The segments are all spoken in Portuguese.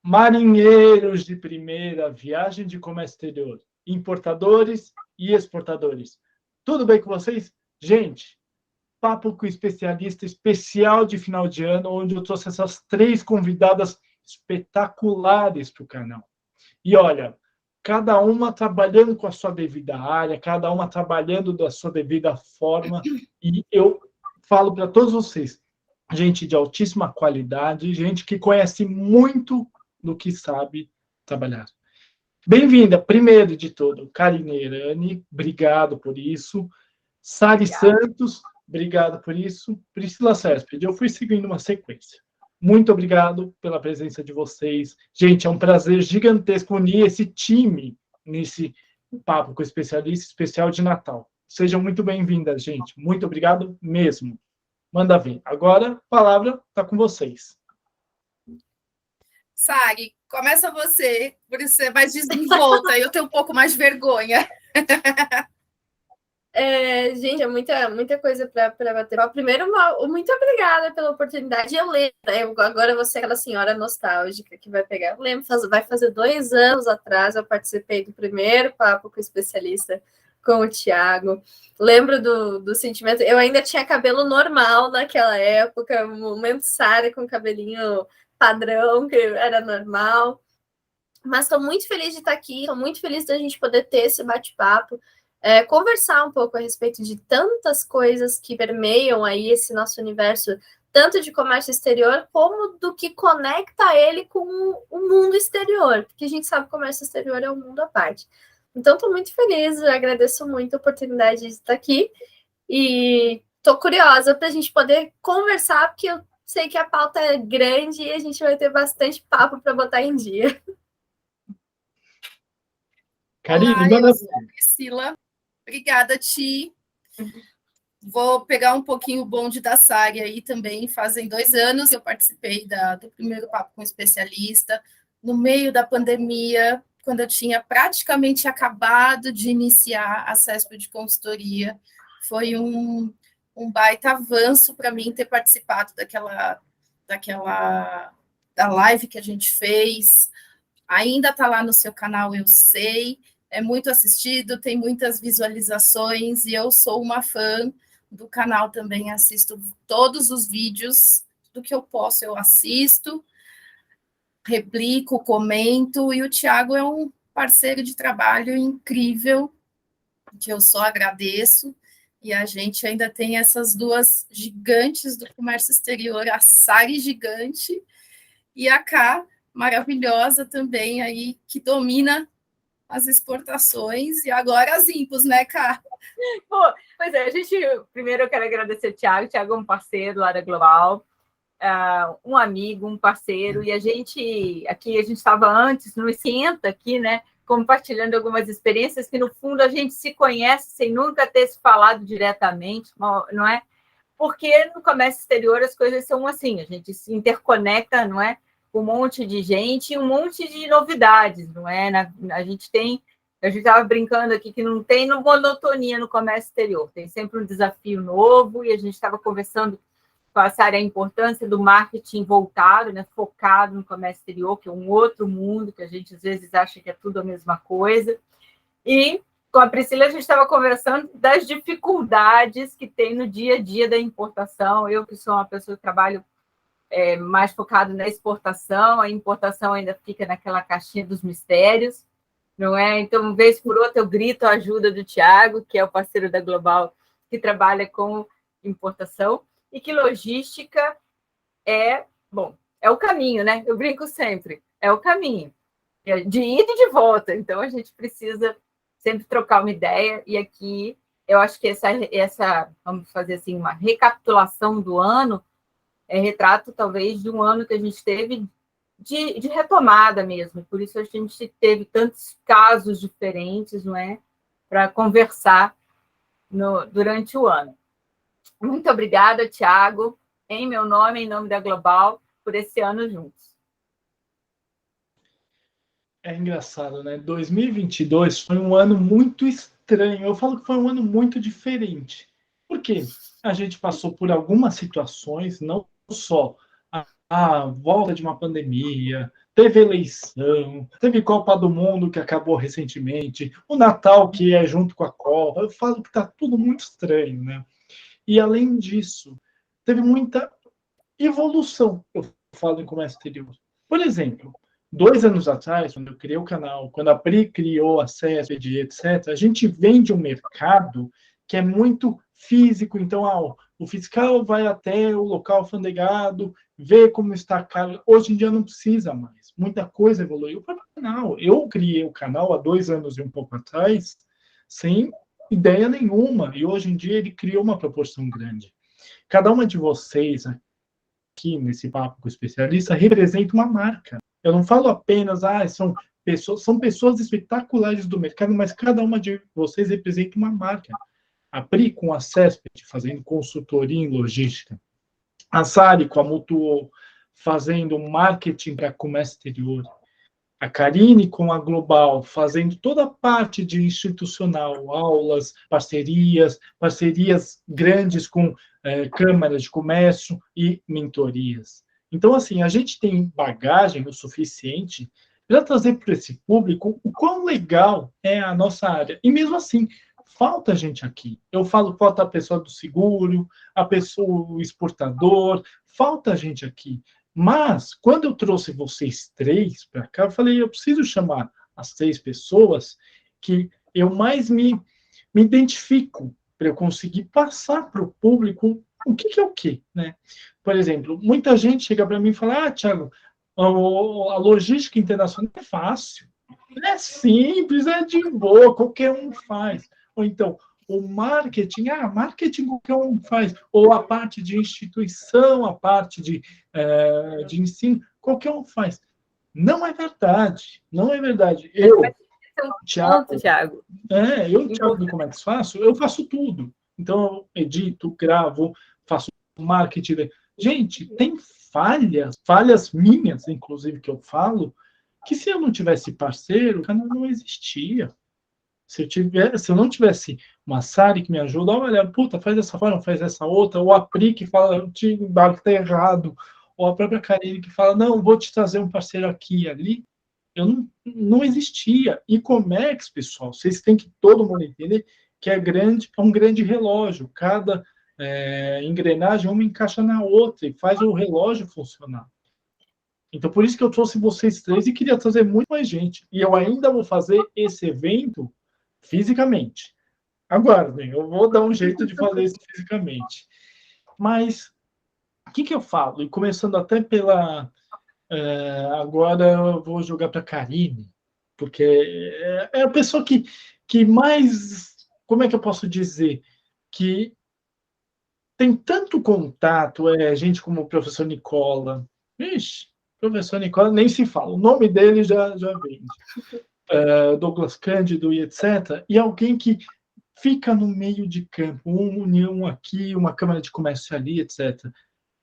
Marinheiros de primeira, viagem de comércio exterior, importadores e exportadores. Tudo bem com vocês? Gente, papo com especialista especial de final de ano, onde eu trouxe essas 3 convidadas espetaculares para o canal. E olha, cada uma trabalhando com a sua devida área, cada uma trabalhando da sua devida forma, e eu falo para todos vocês, gente de altíssima qualidade, gente que conhece muito do que sabe trabalhar. Bem-vinda, primeiro de tudo, Karine Erani, obrigado por isso. Sari Santos, obrigado por isso. Priscila Céspede, eu fui seguindo uma sequência. Muito obrigado pela presença de vocês. Gente, é um prazer gigantesco unir esse time nesse papo com o especialista especial de Natal. Sejam muito bem-vindas, gente. Muito obrigado mesmo. Manda vir. Agora, a palavra está com vocês. Sari, começa você, por isso você vai desenvolta, eu tenho um pouco mais de vergonha. Gente, é muita coisa para bater. Primeiro, muito obrigada pela oportunidade. Eu lembro, agora você é aquela senhora nostálgica que vai pegar. Eu lembro, vai fazer 2 anos atrás, eu participei do primeiro papo com o especialista, com o Thiago. Lembro do sentimento. Eu ainda tinha cabelo normal naquela época, o momento Sara com cabelinho padrão, que era normal. Mas estou muito feliz de estar aqui, estou muito feliz da gente poder ter esse bate-papo, conversar um pouco a respeito de tantas coisas que permeiam aí esse nosso universo, tanto de comércio exterior, como do que conecta ele com o mundo exterior, porque a gente sabe que o comércio exterior é um mundo à parte. Então, estou muito feliz, agradeço muito a oportunidade de estar aqui e estou curiosa para a gente poder conversar, porque eu sei que a pauta é grande e a gente vai ter bastante papo para botar em dia. Karine, eu sou a Priscila. Obrigada, Ti. Vou pegar um pouquinho o bonde da Sari aí também. Fazem 2 anos que eu participei do primeiro papo com especialista, no meio da pandemia, quando eu tinha praticamente acabado de iniciar a CESP de consultoria. Foi um baita avanço para mim ter participado da live que a gente fez. Ainda está lá no seu canal, eu sei. É muito assistido, tem muitas visualizações e eu sou uma fã do canal também, assisto todos os vídeos do que eu posso, eu assisto, replico, comento, e o Thiago é um parceiro de trabalho incrível, que eu só agradeço, e a gente ainda tem essas 2 gigantes do comércio exterior, a Sari gigante e a Ká, maravilhosa também, aí, que domina as exportações e agora as impos, né, Ká? Pois é, primeiro eu quero agradecer o Thiago é um parceiro lá da Global, um amigo, um parceiro, e a gente estava antes, no Senta aqui, né, compartilhando algumas experiências que, no fundo, a gente se conhece sem nunca ter se falado diretamente, não é? Porque no comércio exterior as coisas são assim, a gente se interconecta, não é? Um monte de gente e um monte de novidades, não é? A gente estava brincando aqui que não tem monotonia no comércio exterior, tem sempre um desafio novo, e a gente estava conversando com a Sara a importância do marketing voltado, né, focado no comércio exterior, que é um outro mundo, que a gente às vezes acha que é tudo a mesma coisa. E com a Priscila a gente estava conversando das dificuldades que tem no dia a dia da importação. Eu, que sou uma pessoa que trabalho mais focado na exportação, a importação ainda fica naquela caixinha dos mistérios, não é? Então, vez por outra, eu grito a ajuda do Thiago, que é o parceiro da Global, que trabalha com importação, e que logística é o caminho, né? Eu brinco sempre, é o caminho, de ida e de volta. Então, a gente precisa sempre trocar uma ideia, e aqui eu acho que essa vamos fazer assim, uma recapitulação do ano, retrato, talvez, de um ano que a gente teve de retomada mesmo. Por isso a gente teve tantos casos diferentes, não é? Para conversar durante o ano. Muito obrigada, Thiago, em meu nome, em nome da Global, por esse ano juntos. É engraçado, né? 2022 foi um ano muito estranho. Eu falo que foi um ano muito diferente. Por quê? A gente passou por algumas situações, não só a a volta de uma pandemia, teve eleição, teve Copa do Mundo que acabou recentemente, o Natal que é junto com a Copa. Eu falo que está tudo muito estranho, né? E além disso, teve muita evolução, eu falo em comércio exterior. Por exemplo, 2 anos atrás, quando eu criei o canal, quando a Pri criou a CESPED, etc., a gente vem de um mercado que é muito físico, então o fiscal vai até o local alfandegado, vê como está a carga. Hoje em dia não precisa mais, muita coisa evoluiu para o canal. Eu criei o canal há 2 anos e um pouco atrás, sem ideia nenhuma, e hoje em dia ele criou uma proporção grande. Cada uma de vocês aqui nesse papo com o especialista representa uma marca. Eu não falo apenas, são pessoas espetaculares do mercado, mas cada uma de vocês representa uma marca. A Pri com a CESPED, fazendo consultoria em logística. A Sari com a Mutuo, fazendo marketing para comércio exterior. A Karine com a Global, fazendo toda a parte de institucional, aulas, parcerias grandes com câmaras de comércio e mentorias. Então, assim, a gente tem bagagem o suficiente para trazer para esse público o quão legal é a nossa área. E mesmo assim, falta gente aqui. Eu falo, falta a pessoa do seguro, a pessoa, o exportador, falta gente aqui. Mas, quando eu trouxe vocês 3 para cá, eu falei, eu preciso chamar as 3 pessoas que eu mais me identifico para eu conseguir passar para o público o que é o quê, né? Por exemplo, muita gente chega para mim e fala, Thiago, a logística internacional é fácil, é simples, é de boa, qualquer um faz. Ou então, o marketing qualquer um faz. Ou a parte de instituição, a parte de ensino, qualquer um faz. Não é verdade. Não é verdade. Eu, Thiago, do Como é que faço? Eu faço tudo. Então, eu edito, gravo, faço marketing. Gente, tem falhas minhas, inclusive, que eu falo, que se eu não tivesse parceiro, o canal não existia. Se eu não tivesse uma Sari que me ajuda, olha, faz dessa forma, faz dessa outra, ou a Pri que fala, o barco está errado, ou a própria Karine que fala, não, vou te trazer um parceiro aqui e ali, eu não existia. E-commerce, pessoal, vocês têm que todo mundo entender que é um grande relógio, cada engrenagem uma encaixa na outra e faz o relógio funcionar. Então, por isso que eu trouxe vocês 3 e queria trazer muito mais gente. E eu ainda vou fazer esse evento fisicamente. Aguardem, eu vou dar um jeito de fazer isso fisicamente. Mas, o que eu falo? E começando até pela... agora eu vou jogar para a Karine, porque é a pessoa que mais... Como é que eu posso dizer? Que tem tanto contato, gente como o professor Nicola. Ixi, professor Nicola nem se fala. O nome dele já vem. Douglas Cândido e etc. E alguém que fica no meio de campo, uma união aqui, uma Câmara de Comércio ali, etc.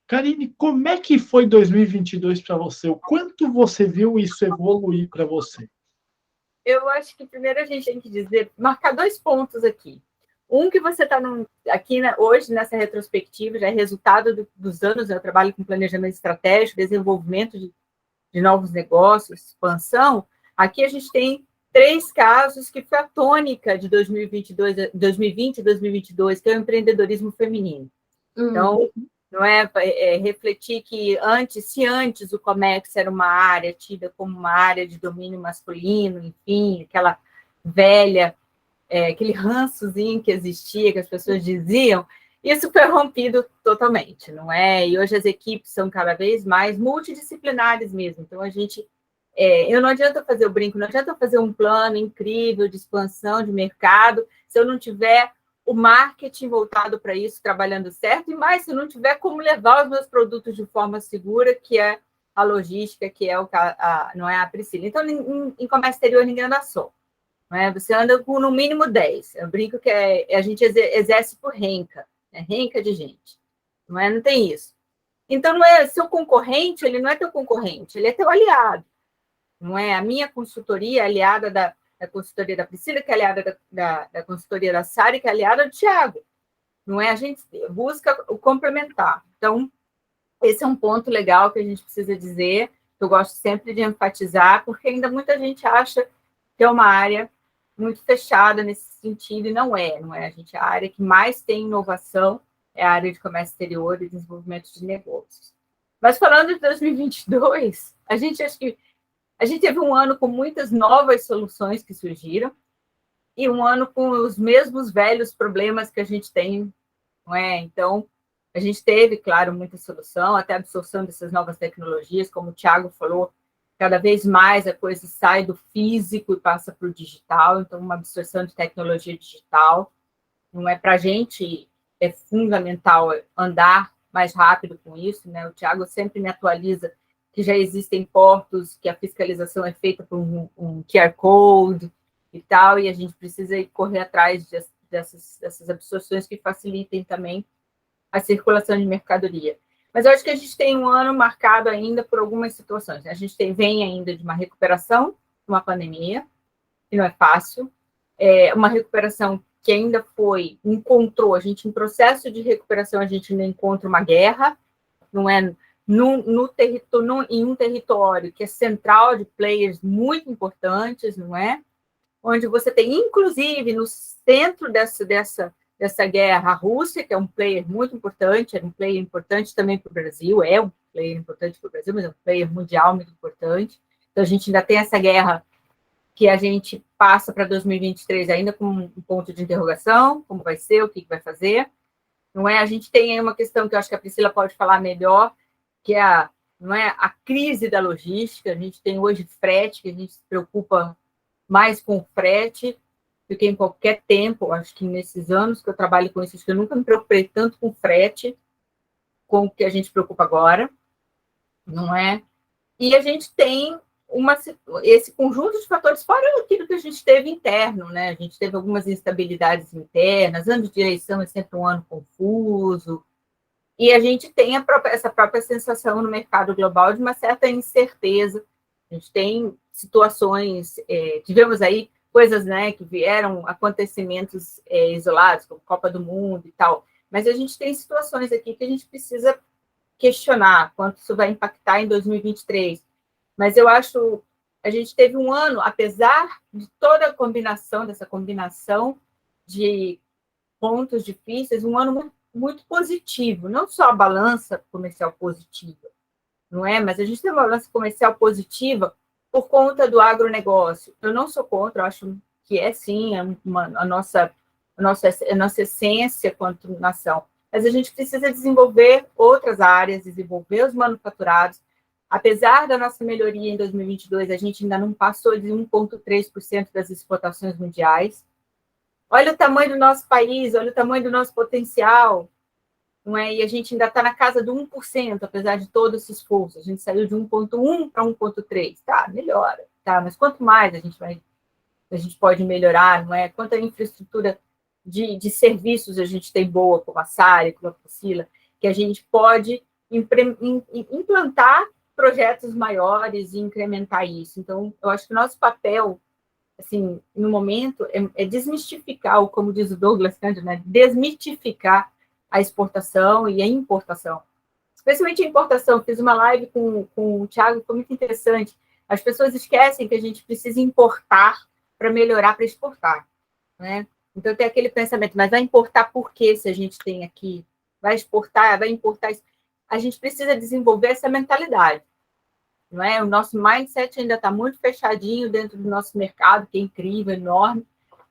Karine, como é que foi 2022 para você? O quanto você viu isso evoluir para você? Eu acho que primeiro a gente tem que marcar 2 pontos aqui. Um que você está aqui hoje, nessa retrospectiva, já é resultado dos anos, eu trabalho com planejamento estratégico, desenvolvimento de novos negócios, expansão. Aqui a gente tem 3 casos que foi a tônica de 2020 e 2022, que é o empreendedorismo feminino. Então, não refletir que se antes o comércio era uma área tida como uma área de domínio masculino, enfim, aquela velha, aquele rançozinho que existia, que as pessoas diziam, isso foi rompido totalmente, não é? E hoje as equipes são cada vez mais multidisciplinares mesmo. Então, a gente... eu não adianta fazer o brinco, não adianta fazer um plano incrível de expansão de mercado se eu não tiver o marketing voltado para isso, trabalhando certo, e mais, se eu não tiver como levar os meus produtos de forma segura, que é a logística, que é não é a Priscila. Então, em comércio exterior, ninguém anda só. Não é? Você anda com, no mínimo, 10. Eu brinco que a gente exerce por renca, renca de gente. Não tem isso. Então, não é seu concorrente, ele não é teu concorrente, ele é teu aliado. Não é? A minha consultoria é aliada da consultoria da Priscila, que é aliada da consultoria da Sari, que é aliada do Thiago. Não é? A gente busca o complementar. Então, esse é um ponto legal que a gente precisa dizer, que eu gosto sempre de enfatizar, porque ainda muita gente acha que é uma área muito fechada nesse sentido, e não é. A área que mais tem inovação é a área de comércio exterior e desenvolvimento de negócios. Mas falando de 2022, acho que a gente teve um ano com muitas novas soluções que surgiram, e um ano com os mesmos velhos problemas que a gente tem, não é? Então, a gente teve, claro, muita solução, até a absorção dessas novas tecnologias, como o Thiago falou, cada vez mais a coisa sai do físico e passa para o digital, então uma absorção de tecnologia digital, não é? Para a gente é fundamental andar mais rápido com isso, né? O Thiago sempre me atualiza que já existem portos, que a fiscalização é feita por um QR Code e tal, e a gente precisa correr atrás dessas absorções que facilitem também a circulação de mercadoria. Mas eu acho que a gente tem um ano marcado ainda por algumas situações, né? A gente vem ainda de uma recuperação, uma pandemia, que não é fácil, uma recuperação que ainda encontrou, a gente em processo de recuperação, a gente ainda encontra uma guerra, não é? Em um território que é central de players muito importantes, não é? Onde você tem, inclusive, no centro dessa guerra, a Rússia, que é um player muito importante, era um player importante também para o Brasil, é um player importante para o Brasil, mas é um player mundial muito importante. Então, a gente ainda tem essa guerra que a gente passa para 2023 ainda com um ponto de interrogação, como vai ser, o que vai fazer. Não é? A gente tem aí uma questão que eu acho que a Priscila pode falar melhor, que é a crise da logística. A gente tem hoje frete, que a gente se preocupa mais com frete do que em qualquer tempo. Acho que nesses anos que eu trabalho com isso, acho que eu nunca me preocupei tanto com frete com o que a gente se preocupa agora, não é? E a gente tem esse conjunto de fatores, fora aquilo que a gente teve interno, né? A gente teve algumas instabilidades internas, ano de eleição é sempre um ano confuso, e a gente tem essa própria sensação no mercado global de uma certa incerteza. A gente tem situações, tivemos aí coisas, né, que vieram, acontecimentos isolados, como Copa do Mundo e tal, mas a gente tem situações aqui que a gente precisa questionar quanto isso vai impactar em 2023. Mas eu acho, a gente teve um ano, apesar de toda dessa combinação de pontos difíceis, um ano muito, muito positivo, não só a balança comercial positiva, não é? Mas a gente tem uma balança comercial positiva por conta do agronegócio. Eu não sou contra, eu acho que sim, a nossa essência quanto nação. Mas a gente precisa desenvolver outras áreas, desenvolver os manufaturados. Apesar da nossa melhoria em 2022, a gente ainda não passou de 1,3% das exportações mundiais. Olha o tamanho do nosso país, olha o tamanho do nosso potencial, não é? E a gente ainda está na casa do 1%, apesar de todo esse esforço. A gente saiu de 1,1 para 1,3. Tá, melhora, tá? Mas quanto mais a gente pode melhorar, não é? Quanta infraestrutura de serviços a gente tem boa, como a Sari, como a Priscila, que a gente pode implantar projetos maiores e incrementar isso. Então, eu acho que o nosso papel, assim, no momento, é desmistificar, como diz o Douglas Cândido, né? Desmitificar a exportação e a importação. Especialmente a importação. Fiz uma live com o Thiago, foi muito interessante. As pessoas esquecem que a gente precisa importar para melhorar, para exportar, né? Então, tem aquele pensamento, mas vai importar por quê se a gente tem aqui? Vai exportar, vai importar isso. A gente precisa desenvolver essa mentalidade, não é? O nosso mindset ainda está muito fechadinho dentro do nosso mercado, que é incrível, enorme,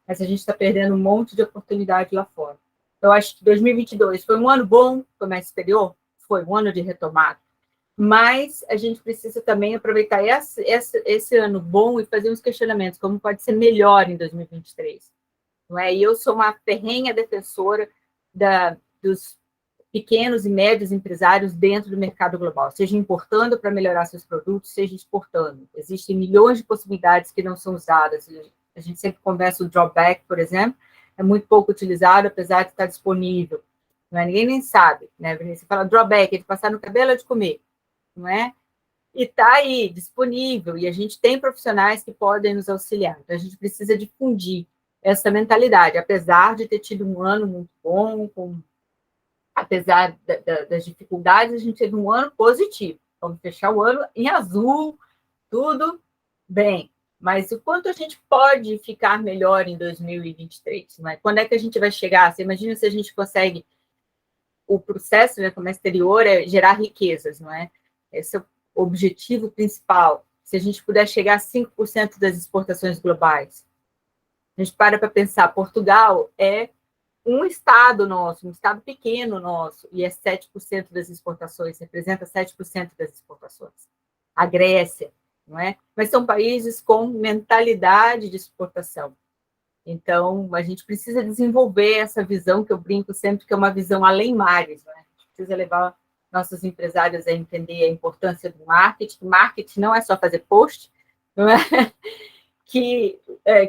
mas a gente está perdendo um monte de oportunidade lá fora. Eu acho que 2022 foi um ano bom para o comércio exterior, foi um ano de retomada, mas a gente precisa também aproveitar esse ano bom e fazer uns questionamentos, como pode ser melhor em 2023. Não é? E eu sou uma ferrenha defensora dos pequenos e médios empresários dentro do mercado global, seja importando para melhorar seus produtos, seja exportando. Existem milhões de possibilidades que não são usadas. A gente sempre conversa o drawback, por exemplo, é muito pouco utilizado, apesar de estar disponível. Não é? Ninguém nem sabe, né? Você fala drawback, é de passar no cabelo ou de comer, não é? E está aí, disponível, e a gente tem profissionais que podem nos auxiliar. Então, a gente precisa difundir essa mentalidade, apesar de ter tido um ano muito bom, com apesar das dificuldades, a gente teve um ano positivo. Vamos fechar o ano em azul, tudo bem. Mas o quanto a gente pode ficar melhor em 2023? Não é? Quando é que a gente vai chegar? Você imagina se a gente consegue... O processo, né, como exterior, é gerar riquezas, não é? Esse é o objetivo principal. Se a gente puder chegar a 5% das exportações globais. A gente para pensar, Portugal é um estado nosso, um estado pequeno nosso, e é 7% das exportações, representa 7% das exportações. A Grécia, não é? Mas são países com mentalidade de exportação. Então, a gente precisa desenvolver essa visão que eu brinco sempre, que é uma visão além mares, né? A gente precisa levar nossos empresários a entender a importância do marketing. Marketing não é só fazer post, não é? Que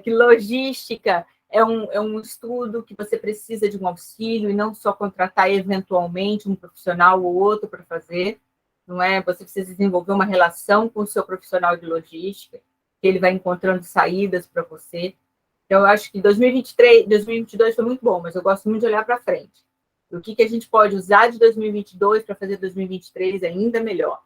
logística é um estudo que você precisa de um auxílio e não só contratar eventualmente um profissional ou outro para fazer, não é? Você precisa desenvolver uma relação com o seu profissional de logística, que ele vai encontrando saídas para você. Então, eu acho que 2023, 2022 foi muito bom, mas eu gosto muito de olhar para frente. O que a gente pode usar de 2022 para fazer 2023 ainda melhor.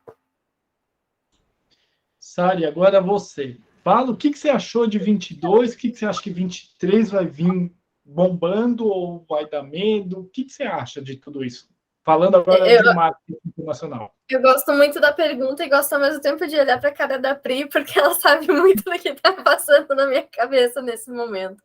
Sari, agora você. Fala o que você achou de 22, o que você acha que 23 vai vir bombando ou vai dar medo? O que você acha de tudo isso? Falando agora de marketing internacional. Eu gosto muito da pergunta e gosto ao mesmo tempo de olhar para a cara da Pri, porque ela sabe muito do que está passando na minha cabeça nesse momento.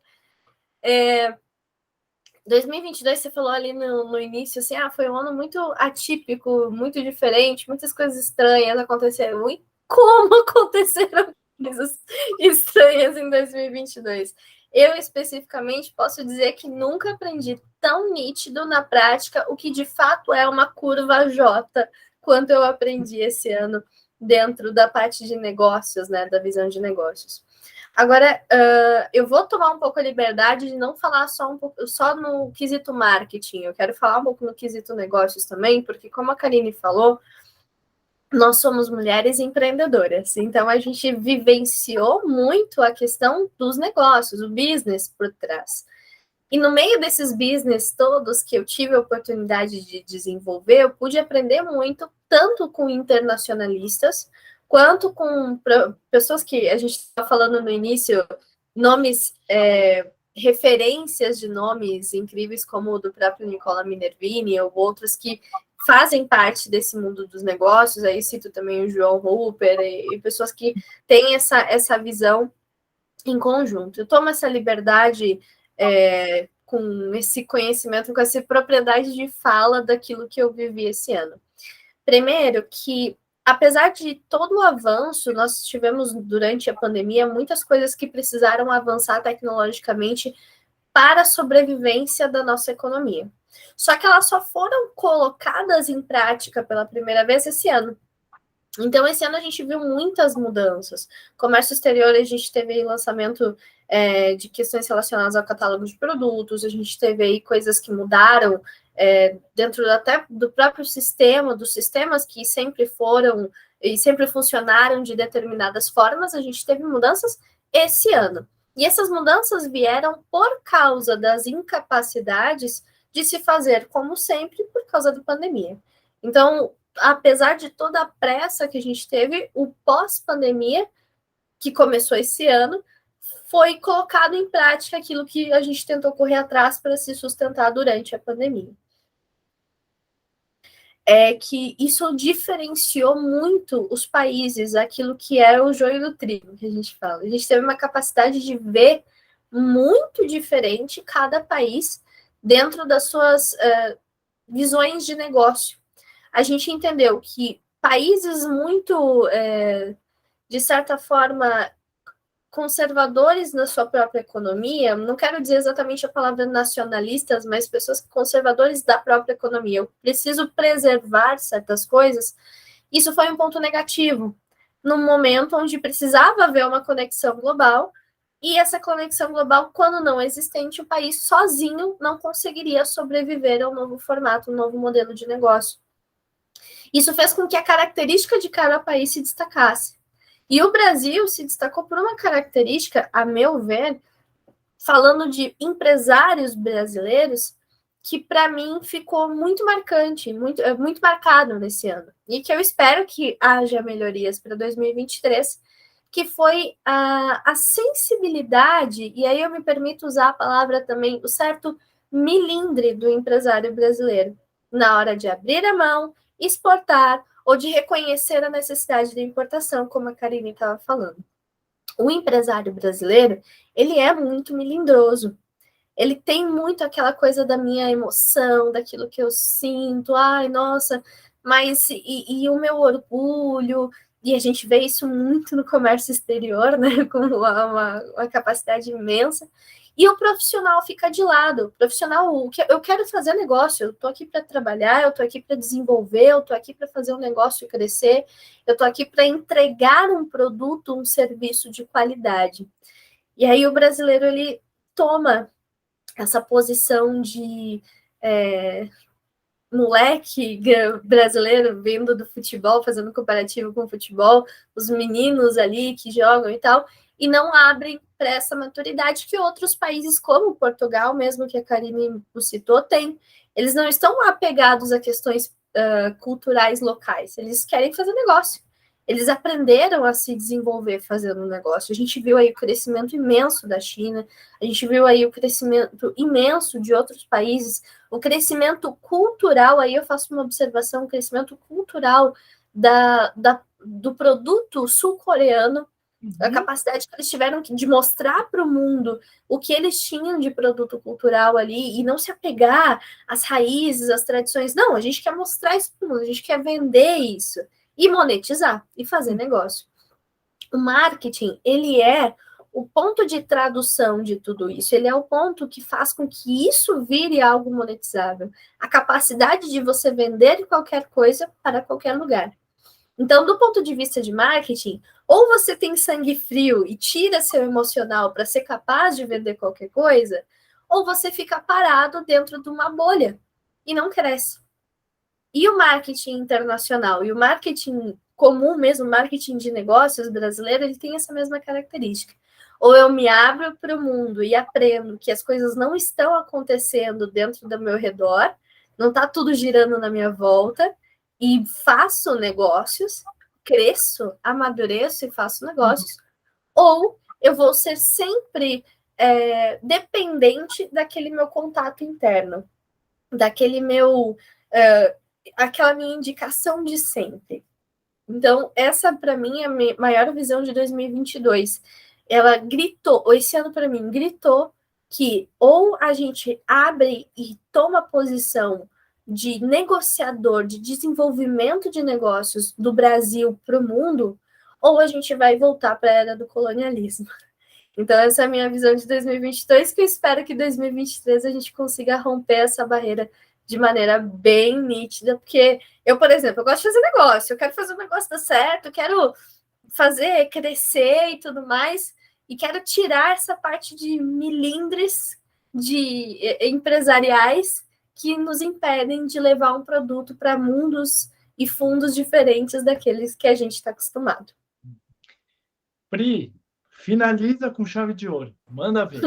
2022, você falou ali no início, assim, foi um ano muito atípico, muito diferente, muitas coisas estranhas aconteceram. E como aconteceram coisas estranhas em 2022? Eu, especificamente, posso dizer que nunca aprendi tão nítido na prática o que de fato é uma curva J, quanto eu aprendi esse ano dentro da parte de negócios, né, da visão de negócios. Agora, eu vou tomar um pouco a liberdade de não falar só no quesito marketing, eu quero falar um pouco no quesito negócios também, porque como a Karine falou, nós somos mulheres empreendedoras, então a gente vivenciou muito a questão dos negócios, o business por trás. E no meio desses business todos que eu tive a oportunidade de desenvolver, eu pude aprender muito, tanto com internacionalistas, quanto com pessoas que a gente estava falando no início, nomes, referências de nomes incríveis, como o do próprio Nicola Minervini, ou outros que fazem parte desse mundo dos negócios, aí cito também o João Rupert, e pessoas que têm essa visão em conjunto. Eu tomo essa liberdade com esse conhecimento, com essa propriedade de fala daquilo que eu vivi esse ano. Primeiro, que apesar de todo o avanço, nós tivemos durante a pandemia muitas coisas que precisaram avançar tecnologicamente para a sobrevivência da nossa economia. Só que elas só foram colocadas em prática pela primeira vez esse ano. Então, esse ano a gente viu muitas mudanças. Comércio exterior, a gente teve aí lançamento de questões relacionadas ao catálogo de produtos, a gente teve aí coisas que mudaram dentro até do próprio sistema, dos sistemas que sempre foram e sempre funcionaram de determinadas formas, a gente teve mudanças esse ano. E essas mudanças vieram por causa das incapacidades de se fazer, como sempre, por causa da pandemia. Então, apesar de toda a pressa que a gente teve, o pós-pandemia, que começou esse ano, foi colocado em prática aquilo que a gente tentou correr atrás para se sustentar durante a pandemia. Que isso diferenciou muito os países, aquilo que é o joio do trigo, que a gente fala. A gente teve uma capacidade de ver muito diferente cada país dentro das suas visões de negócio. A gente entendeu que países muito, de certa forma, conservadores na sua própria economia, não quero dizer exatamente a palavra nacionalistas, mas pessoas conservadores da própria economia. Eu preciso preservar certas coisas. Isso foi um ponto negativo, num momento onde precisava haver uma conexão global, e essa conexão global, quando não existente, o país sozinho não conseguiria sobreviver ao novo formato, um novo modelo de negócio. Isso fez com que a característica de cada país se destacasse. E o Brasil se destacou por uma característica, a meu ver, falando de empresários brasileiros, que para mim ficou muito marcante, muito marcado nesse ano, e que eu espero que haja melhorias para 2023, que foi a sensibilidade, e aí eu me permito usar a palavra também, o certo milindre do empresário brasileiro, na hora de abrir a mão, exportar, ou de reconhecer a necessidade da importação, como a Karine estava falando. O empresário brasileiro, ele é muito melindroso. Ele tem muito aquela coisa da minha emoção, daquilo que eu sinto, ai, nossa, mas e o meu orgulho, e a gente vê isso muito no comércio exterior, né, com uma capacidade imensa, e o profissional fica de lado. O profissional, eu quero fazer negócio, eu estou aqui para trabalhar, eu estou aqui para desenvolver, eu estou aqui para fazer um negócio crescer, eu estou aqui para entregar um produto, um serviço de qualidade. E aí o brasileiro, ele toma essa posição de moleque brasileiro vindo do futebol, fazendo comparativo com o futebol, os meninos ali que jogam e tal, e não abrem para essa maturidade que outros países, como Portugal, mesmo que a Karine citou, tem. Eles não estão apegados a questões culturais locais, eles querem fazer negócio. Eles aprenderam a se desenvolver fazendo um negócio. A gente viu aí o crescimento imenso da China, a gente viu aí o crescimento imenso de outros países, o crescimento cultural, aí eu faço uma observação, o crescimento cultural do produto sul-coreano, a capacidade que eles tiveram de mostrar para o mundo o que eles tinham de produto cultural ali, e não se apegar às raízes, às tradições. Não, a gente quer mostrar isso para o mundo, a gente quer vender isso, e monetizar, e fazer negócio. O marketing, ele é o ponto de tradução de tudo isso, ele é o ponto que faz com que isso vire algo monetizável. A capacidade de você vender qualquer coisa para qualquer lugar. Então, do ponto de vista de marketing, ou você tem sangue frio e tira seu emocional para ser capaz de vender qualquer coisa, ou você fica parado dentro de uma bolha e não cresce. E o marketing internacional e o marketing comum mesmo, marketing de negócios brasileiro, ele tem essa mesma característica. Ou eu me abro para o mundo e aprendo que as coisas não estão acontecendo dentro do meu redor, não está tudo girando na minha volta, e faço negócios, cresço, amadureço e faço negócios, ou eu vou ser sempre dependente daquele meu contato interno, daquele meu... aquela minha indicação de sempre. Então, essa, para mim, é a minha maior visão de 2022. Ela gritou, esse ano, para mim, gritou que ou a gente abre e toma posição de negociador, de desenvolvimento de negócios do Brasil para o mundo, ou a gente vai voltar para a era do colonialismo. Então, essa é a minha visão de 2022, que eu espero que em 2023 a gente consiga romper essa barreira de maneira bem nítida, porque eu, por exemplo, eu gosto de fazer negócio, eu quero fazer o negócio dar certo, eu quero fazer crescer e tudo mais, e quero tirar essa parte de milindres de empresariais que nos impedem de levar um produto para mundos e fundos diferentes daqueles que a gente está acostumado. Pri, finaliza com chave de ouro. Manda ver.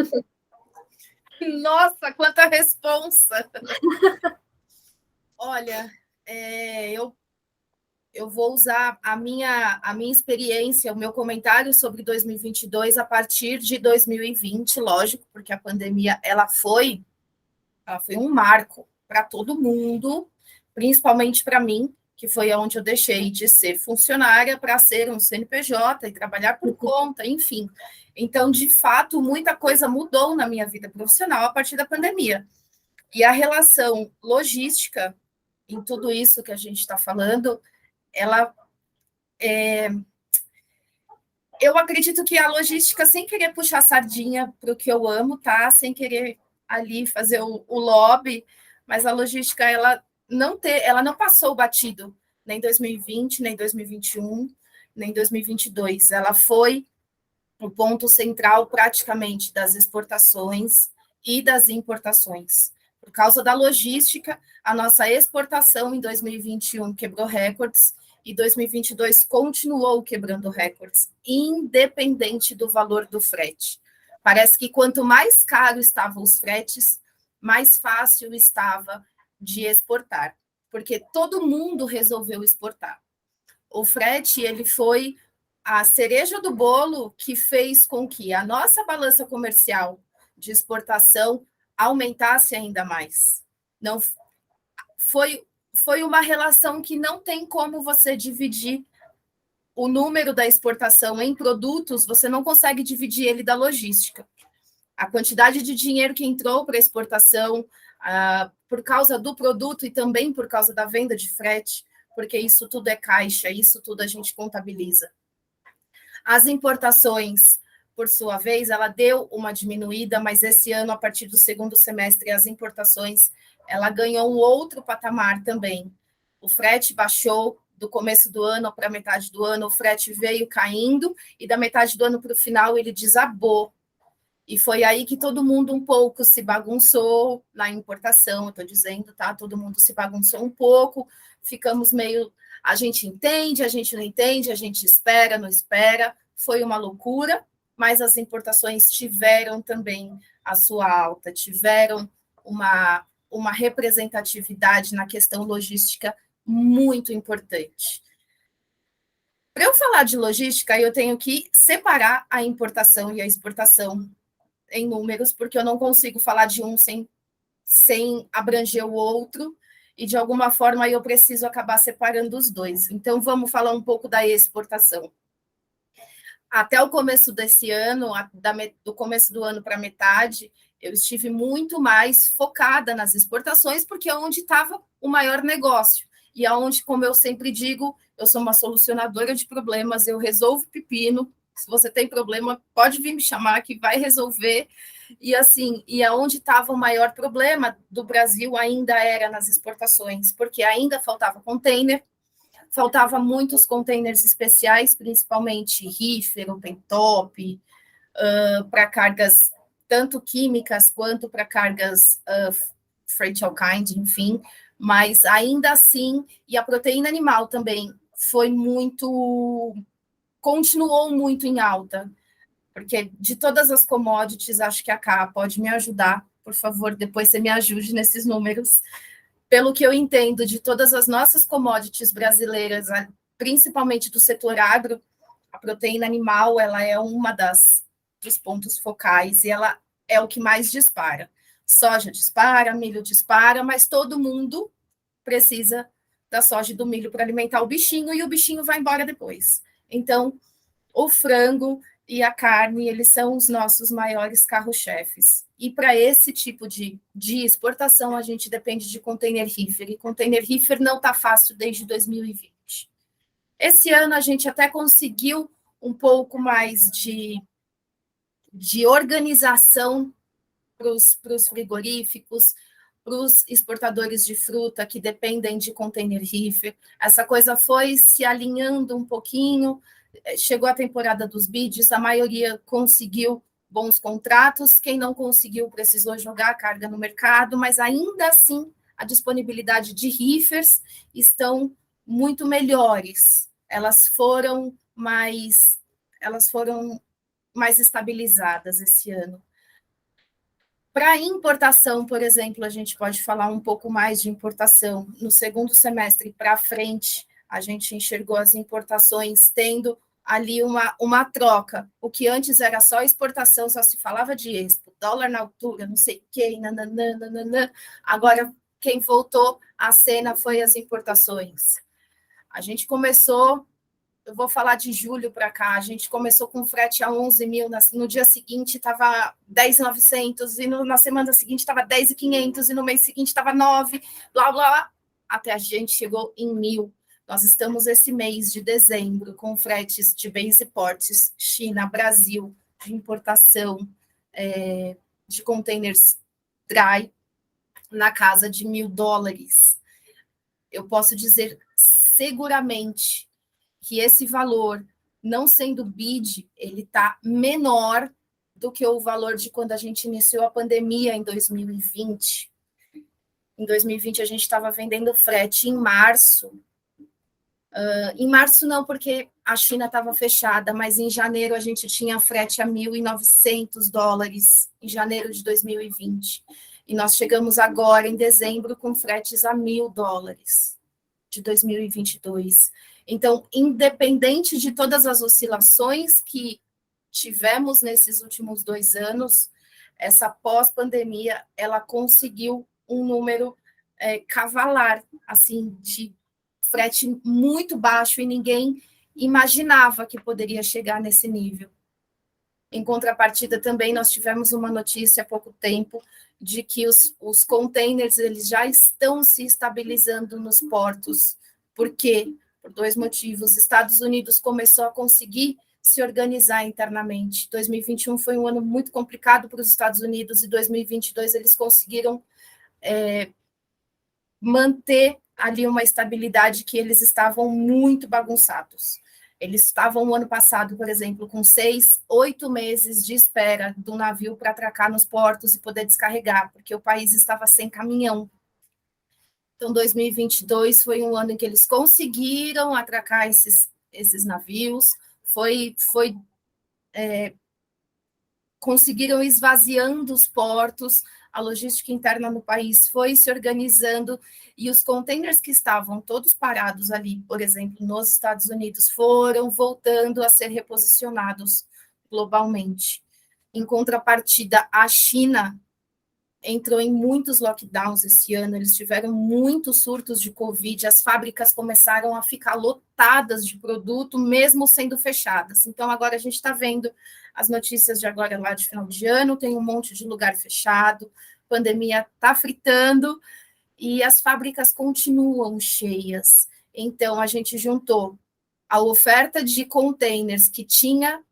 Nossa, quanta responsa! Olha, eu vou usar a minha experiência, o meu comentário sobre 2022 a partir de 2020, lógico, porque a pandemia ela foi um marco para todo mundo, principalmente para mim, que foi onde eu deixei de ser funcionária para ser um CNPJ e trabalhar por conta, enfim. Então, de fato, muita coisa mudou na minha vida profissional a partir da pandemia. E a relação logística em tudo isso que a gente está falando, ela eu acredito que a logística, sem querer puxar sardinha para o que eu amo, tá? Sem querer ali fazer o lobby, mas a logística ela não passou batido nem 2020, nem 2021, nem 2022. Ela foi o ponto central praticamente das exportações e das importações. Por causa da logística, a nossa exportação em 2021 quebrou recordes e 2022 continuou quebrando recordes, independente do valor do frete. Parece que quanto mais caro estavam os fretes, mais fácil estava de exportar, porque todo mundo resolveu exportar. O frete, ele foi a cereja do bolo que fez com que a nossa balança comercial de exportação aumentasse ainda mais. Não foi uma relação que não tem como você dividir o número da exportação em produtos, você não consegue dividir ele da logística. A quantidade de dinheiro que entrou para a exportação, por causa do produto e também por causa da venda de frete, porque isso tudo é caixa, isso tudo a gente contabiliza. As importações, por sua vez, ela deu uma diminuída, mas esse ano, a partir do segundo semestre, as importações, ela ganhou um outro patamar também. O frete baixou do começo do ano para a metade do ano, o frete veio caindo, e da metade do ano para o final ele desabou. E foi aí que todo mundo um pouco se bagunçou na importação, eu estou dizendo, tá? Todo mundo se bagunçou um pouco, ficamos meio... A gente entende, a gente não entende, a gente espera, não espera. Foi uma loucura, mas as importações tiveram também a sua alta, tiveram uma representatividade na questão logística muito importante. Para eu falar de logística, eu tenho que separar a importação e a exportação em números, porque eu não consigo falar de um sem abranger o outro, e de alguma forma eu preciso acabar separando os dois. Então, vamos falar um pouco da exportação. Até o começo desse ano, do começo do ano para a metade, eu estive muito mais focada nas exportações, porque é onde estava o maior negócio. E aonde, como eu sempre digo, eu sou uma solucionadora de problemas, eu resolvo pepino. Se você tem problema, pode vir me chamar que vai resolver. E assim, e aonde estava o maior problema do Brasil ainda era nas exportações, porque ainda faltava container, faltava muitos containers especiais, principalmente reefer, open top, para cargas tanto químicas quanto para cargas freight all kind, enfim, mas ainda assim, e a proteína animal também continuou muito em alta, porque de todas as commodities, acho que a Cá pode me ajudar, por favor, depois você me ajude nesses números. Pelo que eu entendo, de todas as nossas commodities brasileiras, principalmente do setor agro, a proteína animal, ela é uma dos pontos focais e ela é o que mais dispara. Soja dispara, milho dispara, mas todo mundo precisa da soja e do milho para alimentar o bichinho e o bichinho vai embora depois. Então, o frango e a carne, eles são os nossos maiores carro-chefes. E para esse tipo de exportação, a gente depende de container reefer. E container reefer não está fácil desde 2020. Esse ano, a gente até conseguiu um pouco mais de organização para os frigoríficos, para os exportadores de fruta que dependem de container reefer. Essa coisa foi se alinhando um pouquinho, chegou a temporada dos bids, a maioria conseguiu bons contratos, quem não conseguiu precisou jogar a carga no mercado, mas ainda assim a disponibilidade de reefers estão muito melhores, elas foram mais estabilizadas esse ano. Para importação, por exemplo, a gente pode falar um pouco mais de importação. No segundo semestre para frente, a gente enxergou as importações tendo ali uma troca. O que antes era só exportação, só se falava de expo, dólar na altura, não sei o quê, nananana. Agora, quem voltou à cena foi as importações. A gente começou... Eu vou falar de julho para cá, a gente começou com frete a 11 mil, no dia seguinte estava 10.900, e na semana seguinte estava 10.500, e no mês seguinte estava 9, blá, blá, até a gente chegou em 1.000. Nós estamos esse mês de dezembro com fretes de base ports, China, Brasil, de importação de containers dry, na casa de $1.000. Eu posso dizer seguramente que esse valor, não sendo bid, ele está menor do que o valor de quando a gente iniciou a pandemia em 2020. Em 2020, a gente estava vendendo frete em março. Em março não, porque a China estava fechada, mas em janeiro a gente tinha frete a $1.900, em janeiro de 2020. E nós chegamos agora, em dezembro, com fretes a $1.000 de 2022. Então, independente de todas as oscilações que tivemos nesses últimos 2 anos, essa pós-pandemia, ela conseguiu um número cavalar, assim, de frete muito baixo, e ninguém imaginava que poderia chegar nesse nível. Em contrapartida, também nós tivemos uma notícia há pouco tempo de que os containers eles já estão se estabilizando nos portos. Por quê? Por 2 motivos. Estados Unidos começou a conseguir se organizar internamente. 2021 foi um ano muito complicado para os Estados Unidos, e 2022 eles conseguiram manter ali uma estabilidade, que eles estavam muito bagunçados. Eles estavam, no ano passado, por exemplo, com 6, 8 meses de espera do navio para atracar nos portos e poder descarregar, porque o país estava sem caminhão. Então, 2022 foi um ano em que eles conseguiram atracar esses navios, conseguiram esvaziando os portos, a logística interna no país foi se organizando, e os containers que estavam todos parados ali, por exemplo, nos Estados Unidos, foram voltando a ser reposicionados globalmente. Em contrapartida, a China entrou em muitos lockdowns esse ano, eles tiveram muitos surtos de Covid, as fábricas começaram a ficar lotadas de produto, mesmo sendo fechadas. Então, agora a gente está vendo as notícias de agora, lá de final de ano, tem um monte de lugar fechado, pandemia está fritando, e as fábricas continuam cheias. Então, a gente juntou a oferta de containers que tinha,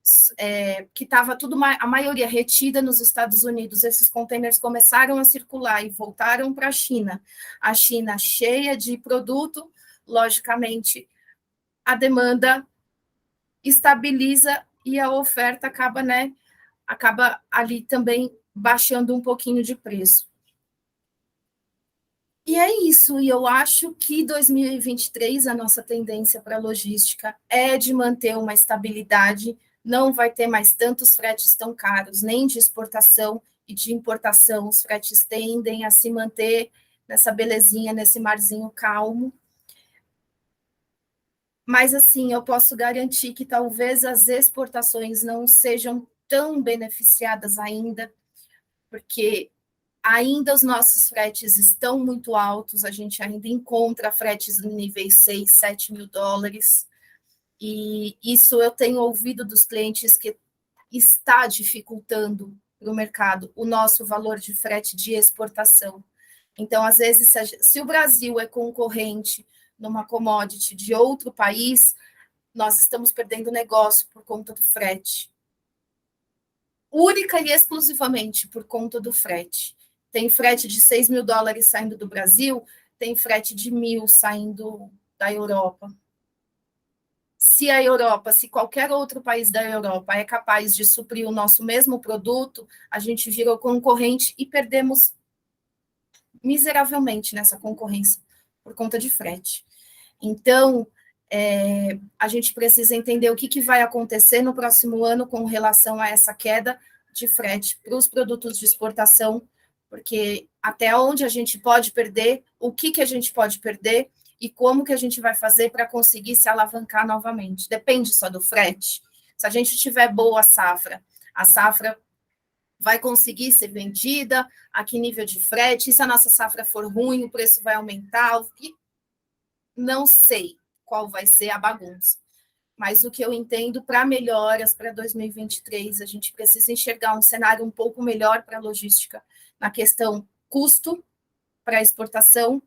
que estava tudo, a maioria retida nos Estados Unidos, esses containers começaram a circular e voltaram para a China cheia de produto, logicamente, a demanda estabiliza e a oferta acaba ali também baixando um pouquinho de preço. E é isso, e eu acho que 2023 a nossa tendência para a logística é de manter uma estabilidade, não vai ter mais tantos fretes tão caros, nem de exportação e de importação, os fretes tendem a se manter nessa belezinha, nesse marzinho calmo. Mas, assim, eu posso garantir que talvez as exportações não sejam tão beneficiadas ainda, porque ainda os nossos fretes estão muito altos, a gente ainda encontra fretes em níveis 6, 7 mil dólares, e isso eu tenho ouvido dos clientes que está dificultando para o mercado o nosso valor de frete de exportação. Então, às vezes, se o Brasil é concorrente numa commodity de outro país, nós estamos perdendo negócio por conta do frete. Única e exclusivamente por conta do frete. Tem frete de 6 mil dólares saindo do Brasil, tem frete de 1.000 saindo da Europa. Se qualquer outro país da Europa é capaz de suprir o nosso mesmo produto, a gente virou concorrente e perdemos miseravelmente nessa concorrência por conta de frete. Então, a gente precisa entender o que vai acontecer no próximo ano com relação a essa queda de frete para os produtos de exportação, porque até onde a gente pode perder, o que a gente pode perder e como que a gente vai fazer para conseguir se alavancar novamente. Depende só do frete. Se a gente tiver boa safra, a safra vai conseguir ser vendida, a que nível de frete, e se a nossa safra for ruim, o preço vai aumentar, não sei qual vai ser a bagunça. Mas o que eu entendo para melhoras para 2023, a gente precisa enxergar um cenário um pouco melhor para a logística, na questão custo para exportação.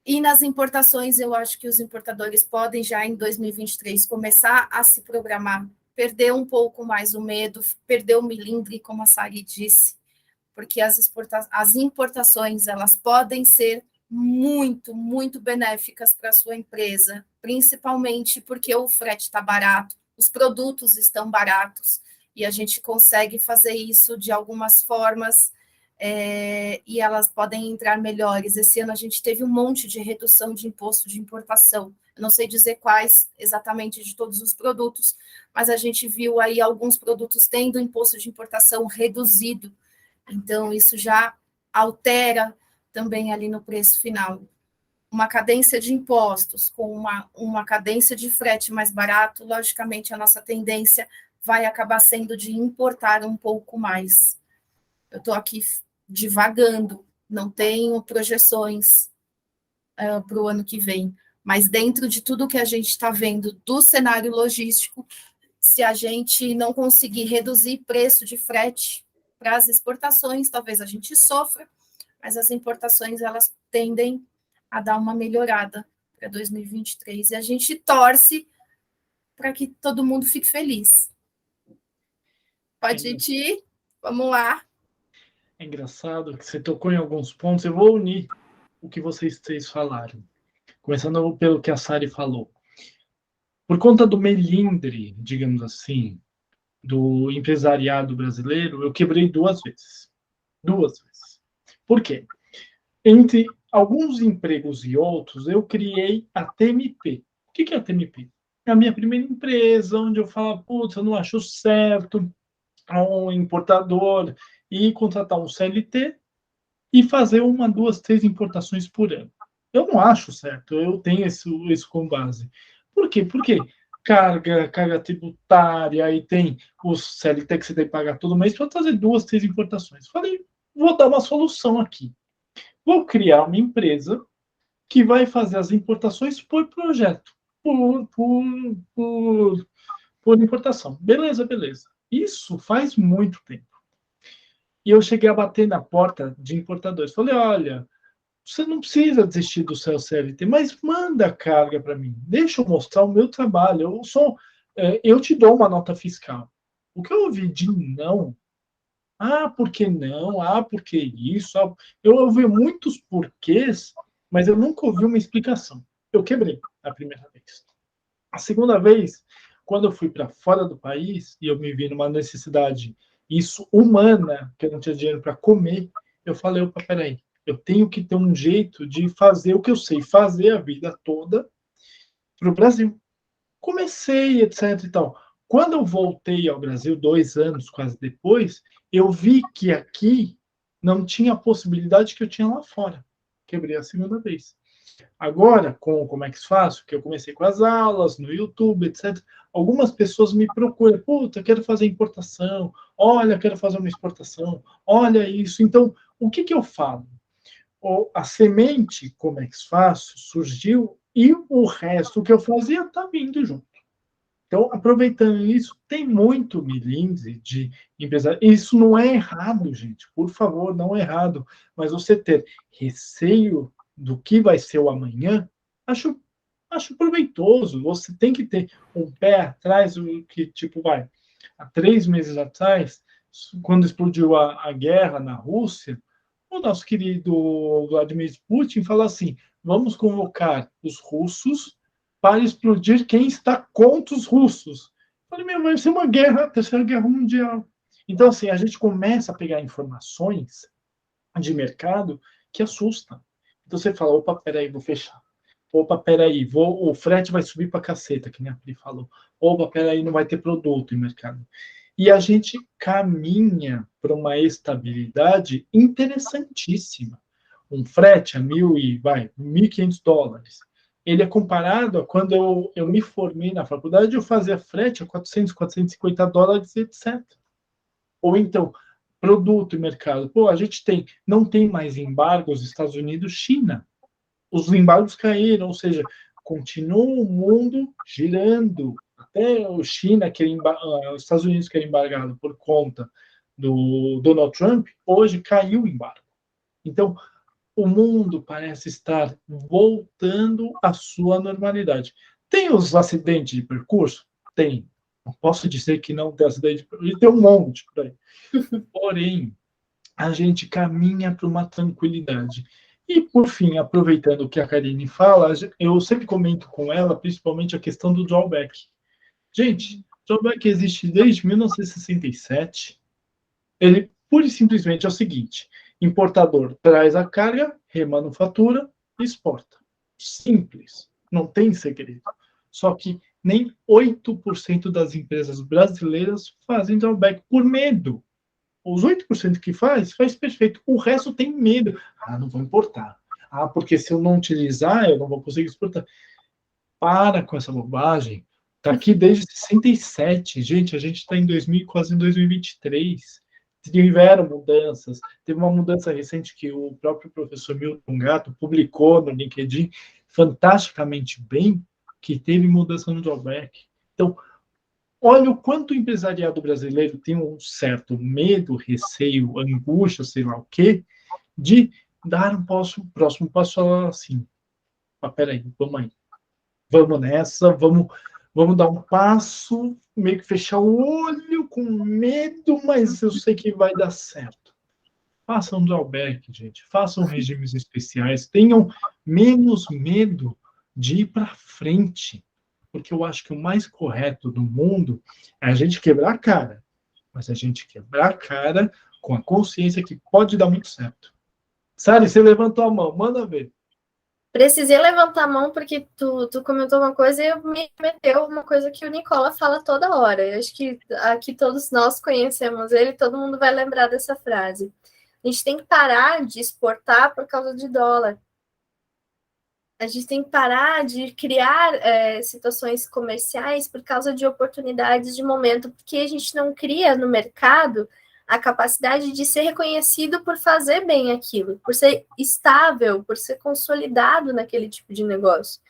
E nas importações, eu acho que os importadores podem já em 2023 começar a se programar, perder um pouco mais o medo, perder o milindre, como a Sari disse, porque as importações elas podem ser muito, muito benéficas para a sua empresa, principalmente porque o frete está barato, os produtos estão baratos, e a gente consegue fazer isso de algumas formas, e elas podem entrar melhores. Esse ano a gente teve um monte de redução de imposto de importação, eu não sei dizer quais exatamente de todos os produtos, mas a gente viu aí alguns produtos tendo imposto de importação reduzido, então isso já altera também ali no preço final. Uma cadência de impostos com uma cadência de frete mais barato, logicamente a nossa tendência vai acabar sendo de importar um pouco mais. Eu estou aqui divagando, não tenho projeções para o ano que vem, mas dentro de tudo que a gente está vendo do cenário logístico, se a gente não conseguir reduzir preço de frete para as exportações, talvez a gente sofra, mas as importações elas tendem a dar uma melhorada para 2023 e a gente torce para que todo mundo fique feliz. Pode ir, vamos lá. É engraçado que você tocou em alguns pontos, eu vou unir o que vocês três falaram. Começando pelo que a Sari falou. Por conta do melindre, digamos assim, do empresariado brasileiro, eu quebrei 2 vezes. 2 vezes. Por quê? Entre alguns empregos e outros, eu criei a TMP. O que é a TMP? É a minha primeira empresa, onde eu falo, putz, eu não acho certo um importador e contratar um CLT e fazer 1, 2, 3 importações por ano. Eu não acho certo, eu tenho isso como base. Por quê? Porque carga tributária, e tem os CLT que você tem que pagar todo mês para fazer 2, 3 importações. Falei, vou dar uma solução aqui. Vou criar uma empresa que vai fazer as importações por projeto, por importação. Beleza. Isso faz muito tempo. E eu cheguei a bater na porta de importadores. Falei, olha, você não precisa desistir do seu CLT, mas manda carga para mim. Deixa eu mostrar o meu trabalho. Eu te dou uma nota fiscal. O que eu ouvi de não, por que não? Por que isso? Eu ouvi muitos porquês, mas eu nunca ouvi uma explicação. Eu quebrei a primeira vez. A segunda vez, quando eu fui para fora do país e eu me vi numa necessidade humana, que eu não tinha dinheiro para comer, eu falei, opa, peraí, eu tenho que ter um jeito de fazer o que eu sei fazer a vida toda para o Brasil. Comecei, etc e tal. Quando eu voltei ao Brasil, 2 anos quase depois, eu vi que aqui não tinha a possibilidade que eu tinha lá fora. Quebrei a segunda vez. Agora, com o Como é que faço, que eu comecei com as aulas no YouTube, etc., algumas pessoas me procuram, puta, quero fazer importação, olha, quero fazer uma exportação, olha isso. Então, o que eu falo? A semente Como é que faço surgiu e o resto que eu fazia está vindo junto. Então, aproveitando isso, tem muito milindre de empresário. Isso não é errado, gente. Por favor, não é errado. Mas você ter receio do que vai ser o amanhã, acho proveitoso. Você tem que ter um pé atrás, que tipo, há 3 meses atrás, quando explodiu a guerra na Rússia, o nosso querido Vladimir Putin falou assim, vamos convocar os russos para explodir quem está contra os russos. Eu falei, vai ser uma guerra, a Terceira Guerra Mundial. Então, assim, a gente começa a pegar informações de mercado que assustam. Então você fala, opa, peraí, vou fechar. Opa, peraí, o frete vai subir para caceta, que nem a Pri falou. Opa, peraí, não vai ter produto em mercado. E a gente caminha para uma estabilidade interessantíssima. Um frete a $1.500. Ele é comparado a quando eu me formei na faculdade, eu fazia frete a $400, $450, etc. Ou então, produto e mercado. A gente não tem mais embargos Estados Unidos, China. Os embargos caíram, ou seja, continua o mundo girando. Até a China, os Estados Unidos, que era embargado por conta do Donald Trump, hoje caiu o embargo. Então, o mundo parece estar voltando à sua normalidade. Tem os acidentes de percurso? Tem. Não posso dizer que não tem acidente de percurso. Tem um monte por aí. Porém, a gente caminha para uma tranquilidade. E, por fim, aproveitando o que a Karine fala, eu sempre comento com ela, principalmente a questão do drawback. Gente, drawback existe desde 1967. Ele, pura e simplesmente, é o seguinte: importador traz a carga, remanufatura e exporta. Simples, não tem segredo. Só que nem 8% das empresas brasileiras fazem drawback por medo. Os 8% que faz perfeito. O resto tem medo. Não vou importar. Porque se eu não utilizar, eu não vou conseguir exportar. Para com essa bobagem. Está aqui desde 67. Gente, a gente está em 2000, quase em 2023. Tiveram mudanças. Teve uma mudança recente que o próprio professor Milton Gatto publicou no LinkedIn, fantasticamente bem, que teve mudança no drawback. Então, olha o quanto o empresariado brasileiro tem um certo medo, receio, angústia, sei lá o quê, de dar um próximo passo assim. Peraí, vamos aí. Vamos nessa, vamos dar um passo, meio que fechar o olho com medo, mas eu sei que vai dar certo. Façam drawback, gente. Façam regimes especiais. Tenham menos medo de ir para frente. Porque eu acho que o mais correto do mundo é a gente quebrar a cara. Mas a gente quebrar a cara com a consciência que pode dar muito certo. Sari, você levantou a mão. Manda ver. Precisei levantar a mão porque tu comentou uma coisa e eu me meteu uma coisa que o Nicola fala toda hora. Eu acho que aqui todos nós conhecemos ele, todo mundo vai lembrar dessa frase. A gente tem que parar de exportar por causa de dólar. A gente tem que parar de criar situações comerciais por causa de oportunidades de momento, porque a gente não cria no mercado a capacidade de ser reconhecido por fazer bem aquilo, por ser estável, por ser consolidado naquele tipo de negócio.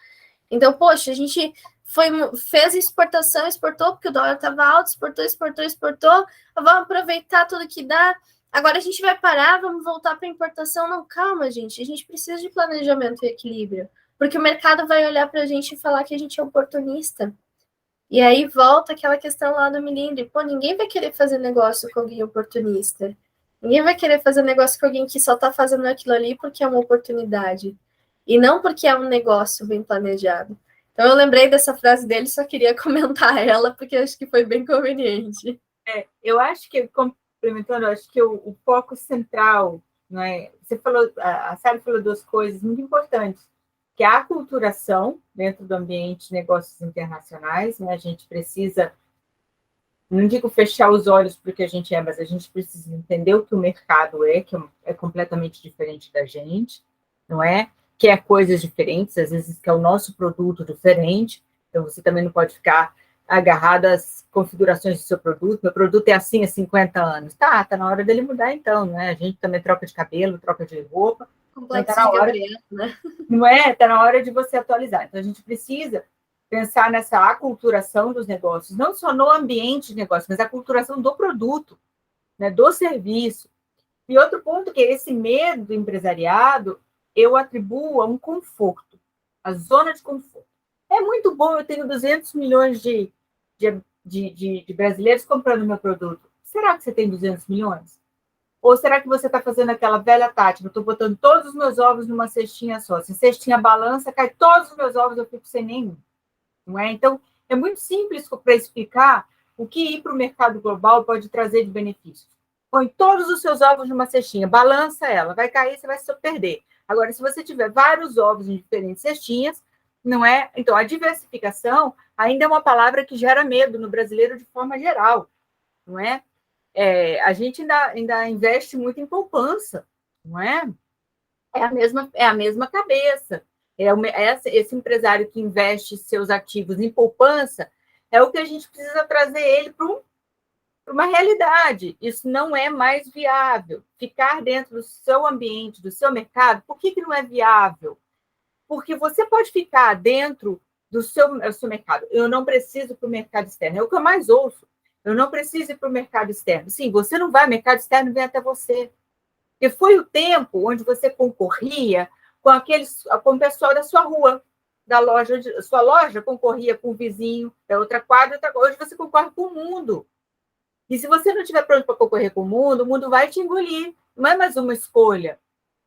Então, poxa, a gente fez exportação, exportou porque o dólar estava alto, exportou, vamos aproveitar tudo que dá. Agora a gente vai parar, vamos voltar para a importação. Não, calma, gente, a gente precisa de planejamento e equilíbrio, porque o mercado vai olhar para a gente e falar que a gente é oportunista. E aí volta aquela questão lá do milindre. Ninguém vai querer fazer negócio com alguém oportunista. Ninguém vai querer fazer negócio com alguém que só está fazendo aquilo ali porque é uma oportunidade. E não porque é um negócio bem planejado. Então eu lembrei dessa frase dele, só queria comentar ela, porque acho que foi bem conveniente. Eu acho que, complementando, acho que o foco central, não é? Você falou, a Sara falou duas coisas muito importantes, que é a aculturação dentro do ambiente de negócios internacionais, né? A gente precisa, não digo fechar os olhos porque a gente mas a gente precisa entender o que o mercado que é completamente diferente da gente, não é? Quer coisas diferentes, às vezes quer o nosso produto diferente, então você também não pode ficar agarrado às configurações do seu produto. Meu produto é assim há 50 anos. Tá na hora dele mudar então, né? A gente também troca de cabelo, troca de roupa. Complexo de Gabriel, né? Não é? Está na hora de você atualizar. Então, a gente precisa pensar nessa aculturação dos negócios, não só no ambiente de negócio, mas a aculturação do produto, né, do serviço. E outro ponto que é esse medo do empresariado, eu atribuo a um conforto, a zona de conforto. É muito bom, eu tenho 200 milhões de brasileiros comprando meu produto. Será que você tem 200 milhões? Ou será que você está fazendo aquela velha tática? Eu estou botando todos os meus ovos numa cestinha só. Se a cestinha balança, cai todos os meus ovos, eu fico sem nenhum. Não é? Então, é muito simples para explicar o que ir para o mercado global pode trazer de benefícios. Põe todos os seus ovos numa cestinha, balança ela, vai cair, você vai se perder. Agora, se você tiver vários ovos em diferentes cestinhas, não é? Então, a diversificação ainda é uma palavra que gera medo no brasileiro de forma geral, não é? A gente ainda investe muito em poupança, não é? É a mesma cabeça. Esse empresário que investe seus ativos em poupança é o que a gente precisa trazer ele para uma realidade. Isso não é mais viável. Ficar dentro do seu ambiente, do seu mercado, por que não é viável? Porque você pode ficar dentro do seu mercado. Eu não preciso para o mercado externo. É o que eu mais ouço. Eu não preciso ir para o mercado externo. Sim, você não vai, o mercado externo vem até você. Porque foi o tempo onde você concorria com o pessoal da sua rua, da loja. Sua loja concorria com o vizinho, da outra quadra. Hoje você concorre com o mundo. E se você não estiver pronto para concorrer com o mundo vai te engolir. Não é mais uma escolha.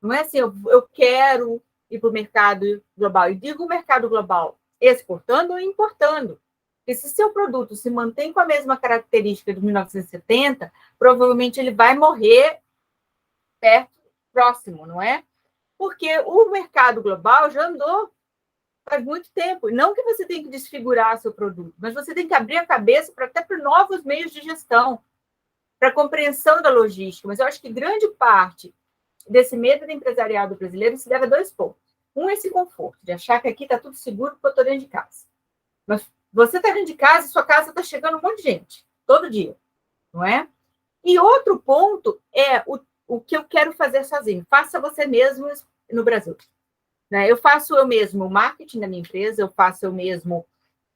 Não é assim, eu quero ir para o mercado global. E digo o mercado global, exportando ou importando. Porque se seu produto se mantém com a mesma característica de 1970, provavelmente ele vai morrer próximo, não é? Porque o mercado global já andou faz muito tempo. Não que você tenha que desfigurar seu produto, mas você tem que abrir a cabeça até para novos meios de gestão. para a compreensão da logística, mas eu acho que grande parte desse medo do empresariado brasileiro se deve a 2 pontos. Um é esse conforto, de achar que aqui está tudo seguro porque eu estou dentro de casa. Mas você está dentro de casa e sua casa está chegando um monte de gente, todo dia, não é? E outro ponto é o que eu quero fazer sozinho. Faça você mesmo no Brasil. Né? Eu faço eu mesmo o marketing da minha empresa, eu faço eu mesmo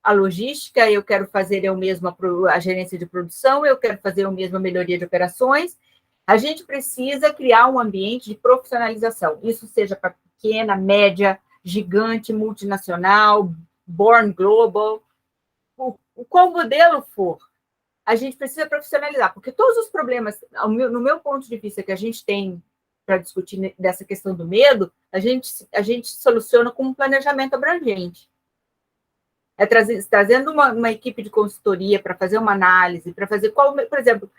a logística, eu quero fazer eu mesmo a gerência de produção, eu quero fazer eu mesmo a melhoria de operações. A gente precisa criar um ambiente de profissionalização. Isso seja para pequena, média, gigante, multinacional, born global, qual modelo for. A gente precisa profissionalizar, porque todos os problemas, no meu ponto de vista, que a gente tem para discutir dessa questão do medo, a gente soluciona com um planejamento abrangente. Trazendo uma equipe de consultoria para fazer uma análise, para fazer por exemplo,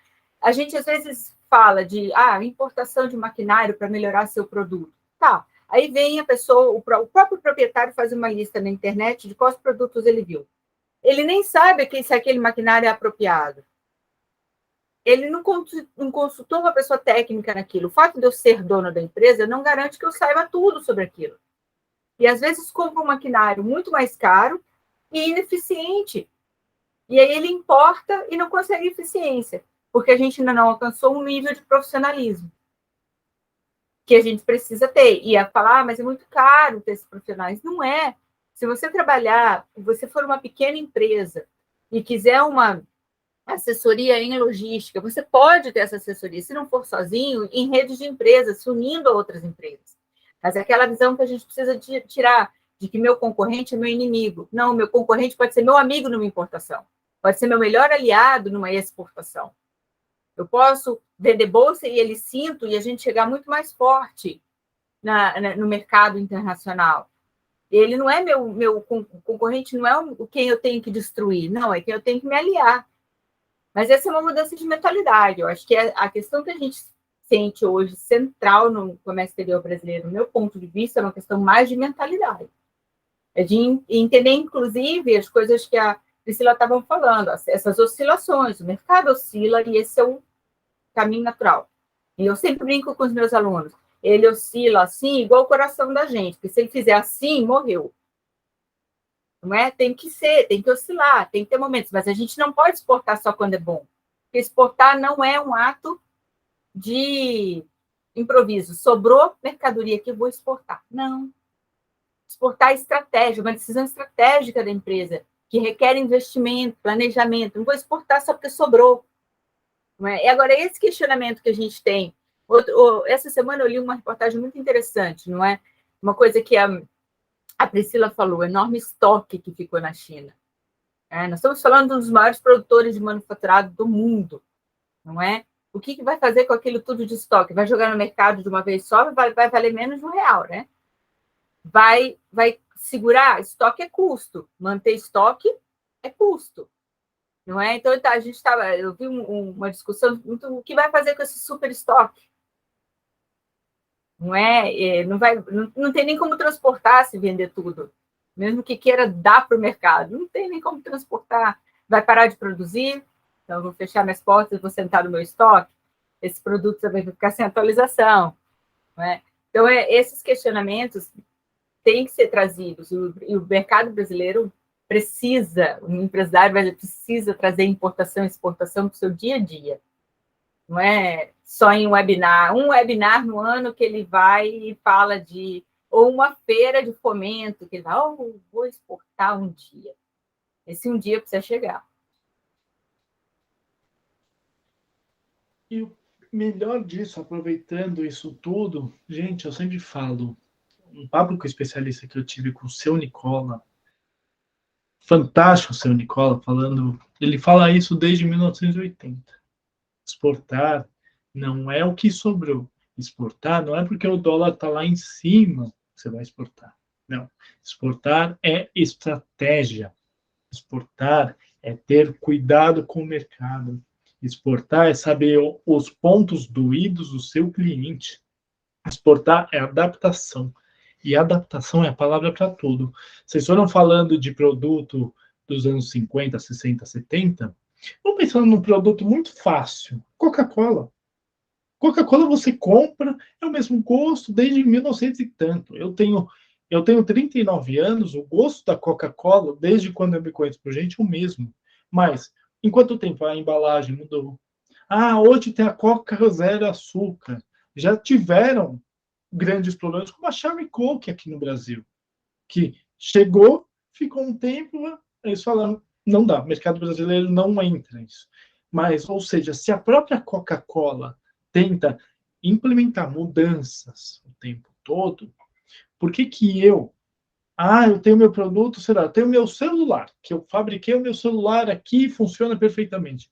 a gente às vezes fala de importação de maquinário para melhorar seu produto. Tá, aí vem a pessoa, o próprio proprietário faz uma lista na internet de quais produtos ele viu. Ele nem sabe se aquele maquinário é apropriado. Ele não consultou uma pessoa técnica naquilo. O fato de eu ser dono da empresa não garante que eu saiba tudo sobre aquilo. E, às vezes, compra um maquinário muito mais caro e ineficiente. E aí ele importa e não consegue eficiência, porque a gente ainda não alcançou um nível de profissionalismo que a gente precisa ter. E a falar, mas é muito caro ter esses profissionais. Não é. Se você trabalhar, se você for uma pequena empresa e quiser uma assessoria em logística, você pode ter essa assessoria, se não for sozinho, em redes de empresas, se unindo a outras empresas. Mas é aquela visão que a gente precisa tirar, de que meu concorrente é meu inimigo. Não, meu concorrente pode ser meu amigo numa importação, pode ser meu melhor aliado numa exportação. Eu posso vender bolsa e ele cinto e a gente chegar muito mais forte no mercado internacional. Ele não é meu concorrente, não é quem eu tenho que destruir, não, é quem eu tenho que me aliar. Mas essa é uma mudança de mentalidade. Eu acho que a questão que a gente sente hoje, central no comércio exterior brasileiro, do meu ponto de vista, é uma questão mais de mentalidade. É de entender, inclusive, as coisas que a Priscila estava falando, essas oscilações. O mercado oscila e esse é o caminho natural. E eu sempre brinco com os meus alunos. Ele oscila assim, igual o coração da gente, porque se ele fizer assim, morreu. Não é? Tem que oscilar, tem que ter momentos, mas a gente não pode exportar só quando é bom. Porque exportar não é um ato de improviso. Sobrou mercadoria que eu vou exportar. Não. Exportar é estratégia, uma decisão estratégica da empresa, que requer investimento, planejamento. Não vou exportar só porque sobrou. Não é? E agora, esse questionamento que a gente tem. Essa semana eu li uma reportagem muito interessante, não é? Uma coisa que a Priscila falou, o enorme estoque que ficou na China. Nós estamos falando de um dos maiores produtores de manufaturado do mundo, não é? O que vai fazer com aquilo tudo de estoque? Vai jogar no mercado de uma vez só, vai valer menos de R$1, né? Vai segurar? Estoque é custo. Manter estoque é custo. Não é? Então, eu vi uma discussão muito, o que vai fazer com esse super estoque? Não é? Não tem nem como transportar se vender tudo. Mesmo que queira dar para o mercado, não tem nem como transportar. Vai parar de produzir, então eu vou fechar minhas portas, vou sentar no meu estoque, esse produto vai ficar sem atualização. Não é? Então, esses questionamentos têm que ser trazidos, e o mercado brasileiro precisa, o empresário precisa trazer importação e exportação para o seu dia a dia. Não é só em um webinar no ano que ele vai e fala ou uma feira de fomento, que ele vai, vou exportar um dia. Esse um dia precisa chegar. E o melhor disso, aproveitando isso tudo, gente, eu sempre falo, um papo com o especialista que eu tive com o seu Nicola, fantástico o seu Nicola, ele fala isso desde 1980. Exportar não é o que sobrou. Exportar não é porque o dólar está lá em cima que você vai exportar. Não. Exportar é estratégia. Exportar é ter cuidado com o mercado. Exportar é saber os pontos doídos do seu cliente. Exportar é adaptação. E adaptação é a palavra para tudo. Vocês foram falando de produto dos anos 50, 60, 70, Vamos pensar num produto muito fácil. Coca-Cola. Coca-Cola você compra, é o mesmo gosto desde 1900 e tanto. Eu tenho 39 anos, o gosto da Coca-Cola, desde quando eu me conheço por gente, é o mesmo. Mas, em quanto tempo a embalagem mudou? Ah, hoje tem a Coca zero açúcar. Já tiveram grandes problemas como a Cherry Coke aqui no Brasil, que chegou, ficou um tempo, eles falaram, não dá, o mercado brasileiro não entra nisso. Mas, ou seja, se a própria Coca-Cola tenta implementar mudanças o tempo todo, por que que eu tenho meu produto, será? Eu tenho meu celular, que eu fabriquei o meu celular aqui, funciona perfeitamente.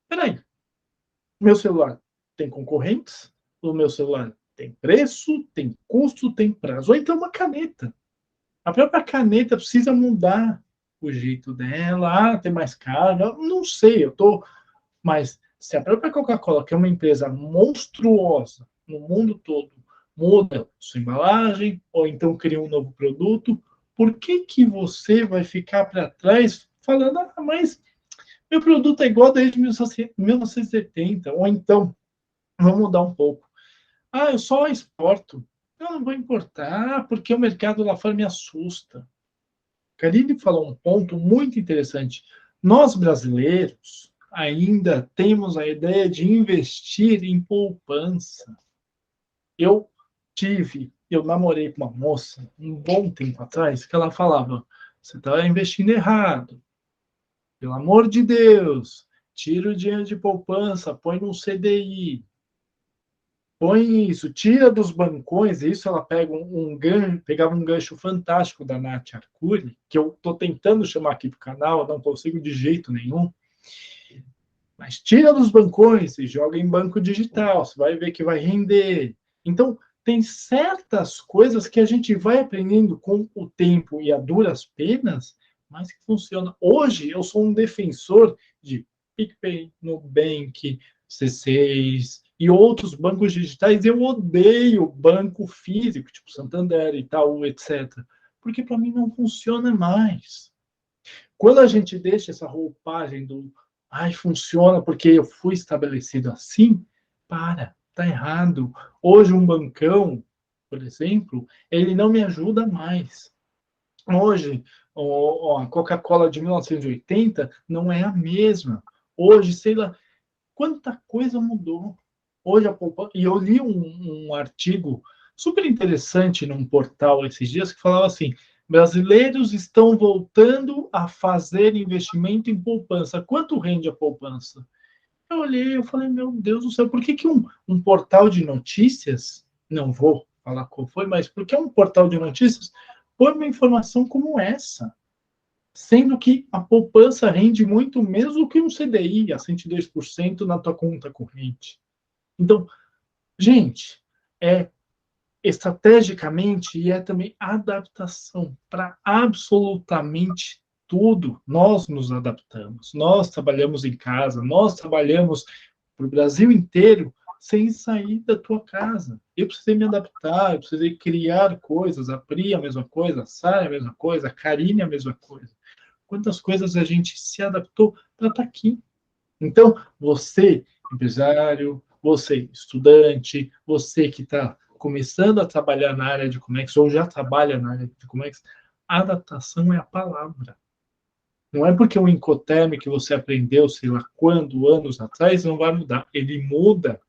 Peraí, meu celular tem concorrentes? O meu celular tem preço, tem custo, tem prazo. Ou então uma caneta. A própria caneta precisa mudar o jeito dela, tem mais carga, não sei, mas se a própria Coca-Cola, que é uma empresa monstruosa no mundo todo, muda sua embalagem, ou então cria um novo produto, por que que você vai ficar para trás falando, mas meu produto é igual desde 1970, ou então, vamos mudar um pouco. Eu só exporto. Eu não vou importar, porque o mercado lá fora me assusta. Karine falou um ponto muito interessante. Nós, brasileiros, ainda temos a ideia de investir em poupança. Eu namorei com uma moça um bom tempo atrás, que ela falava, você está investindo errado. Pelo amor de Deus, tira o dinheiro de poupança, põe num CDI. Põe isso, tira dos bancões, isso ela pegava um gancho fantástico da Nath Arcuri, que eu estou tentando chamar aqui para o canal, não consigo de jeito nenhum, mas tira dos bancões e joga em banco digital, você vai ver que vai render. Então, tem certas coisas que a gente vai aprendendo com o tempo e a duras penas, mas que funciona. Hoje, eu sou um defensor de PicPay, Nubank, C6 e outros bancos digitais. Eu odeio banco físico, tipo Santander, Itaú, etc. Porque para mim não funciona mais. Quando a gente deixa essa roupagem do funciona porque eu fui estabelecido assim, tá errado. Hoje um bancão, por exemplo, ele não me ajuda mais. Hoje, a Coca-Cola de 1980 não é a mesma. Hoje, sei lá, quanta coisa mudou. Hoje e eu li um artigo super interessante num portal esses dias que falava assim: brasileiros estão voltando a fazer investimento em poupança. Quanto rende a poupança? Eu olhei, eu falei, meu Deus do céu, por que que um portal de notícias, não vou falar qual foi, mas por que um portal de notícias põe uma informação como essa? Sendo que a poupança rende muito menos do que um CDI, a 102% na tua conta corrente. Então, gente, estrategicamente e também adaptação para absolutamente tudo. Nós nos adaptamos, nós trabalhamos em casa, nós trabalhamos para o Brasil inteiro sem sair da tua casa. Eu precisei me adaptar, eu precisei criar coisas, a Pri a mesma coisa, a Sara a mesma coisa, a Karine a mesma coisa. Quantas coisas a gente se adaptou para estar aqui. Então, você, empresário, você, estudante, você que está começando a trabalhar na área de Comex ou já trabalha na área de Comex, adaptação é a palavra. Não é porque o Incoterm que você aprendeu, sei lá quando, anos atrás, não vai mudar. Ele muda.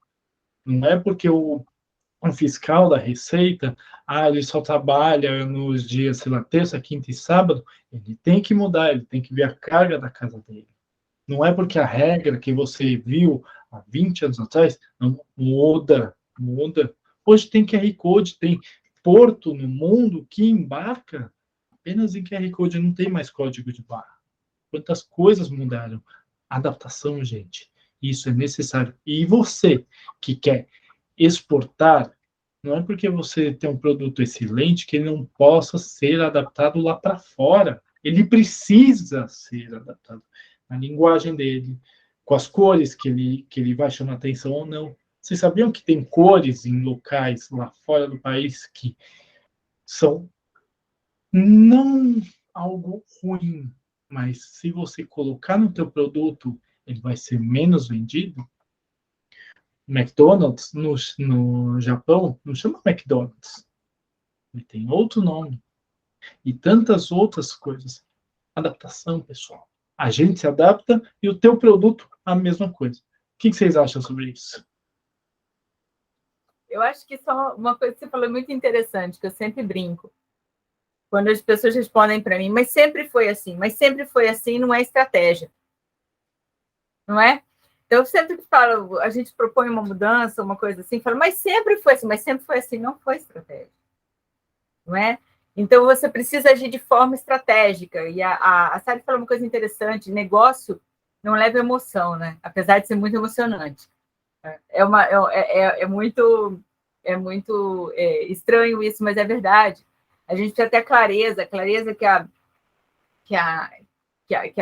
Não é porque o fiscal da Receita, ele só trabalha nos dias, sei lá, terça, quinta e sábado, ele tem que mudar, ele tem que ver a carga da casa dele. Não é porque a regra que você viu há 20 anos atrás não muda. Hoje tem QR Code, tem porto no mundo que embarca apenas em QR Code, não tem mais código de barra. Quantas coisas mudaram? Adaptação, gente. Isso é necessário. E você que quer exportar, não é porque você tem um produto excelente que ele não possa ser adaptado lá para fora. Ele precisa ser adaptado na linguagem dele, com as cores que ele vai chamar atenção ou não. Vocês sabiam que tem cores em locais lá fora do país que são não algo ruim, mas se você colocar no teu produto, ele vai ser menos vendido. McDonald's, no Japão, não chama McDonald's. Ele tem outro nome. E tantas outras coisas. Adaptação, pessoal. A gente se adapta e o teu produto, a mesma coisa. O que vocês acham sobre isso? Eu acho que só uma coisa que você falou muito interessante, que eu sempre brinco. Quando as pessoas respondem para mim, mas sempre foi assim, não é estratégia. Não é? Então, eu sempre falo, a gente propõe uma mudança, uma coisa assim, falo, mas sempre foi assim, não foi estratégia. Não é? Então, você precisa agir de forma estratégica. E a Sally falou uma coisa interessante, negócio não leva emoção, né? Apesar de ser muito emocionante. É muito estranho isso, mas é verdade. A gente precisa ter clareza que a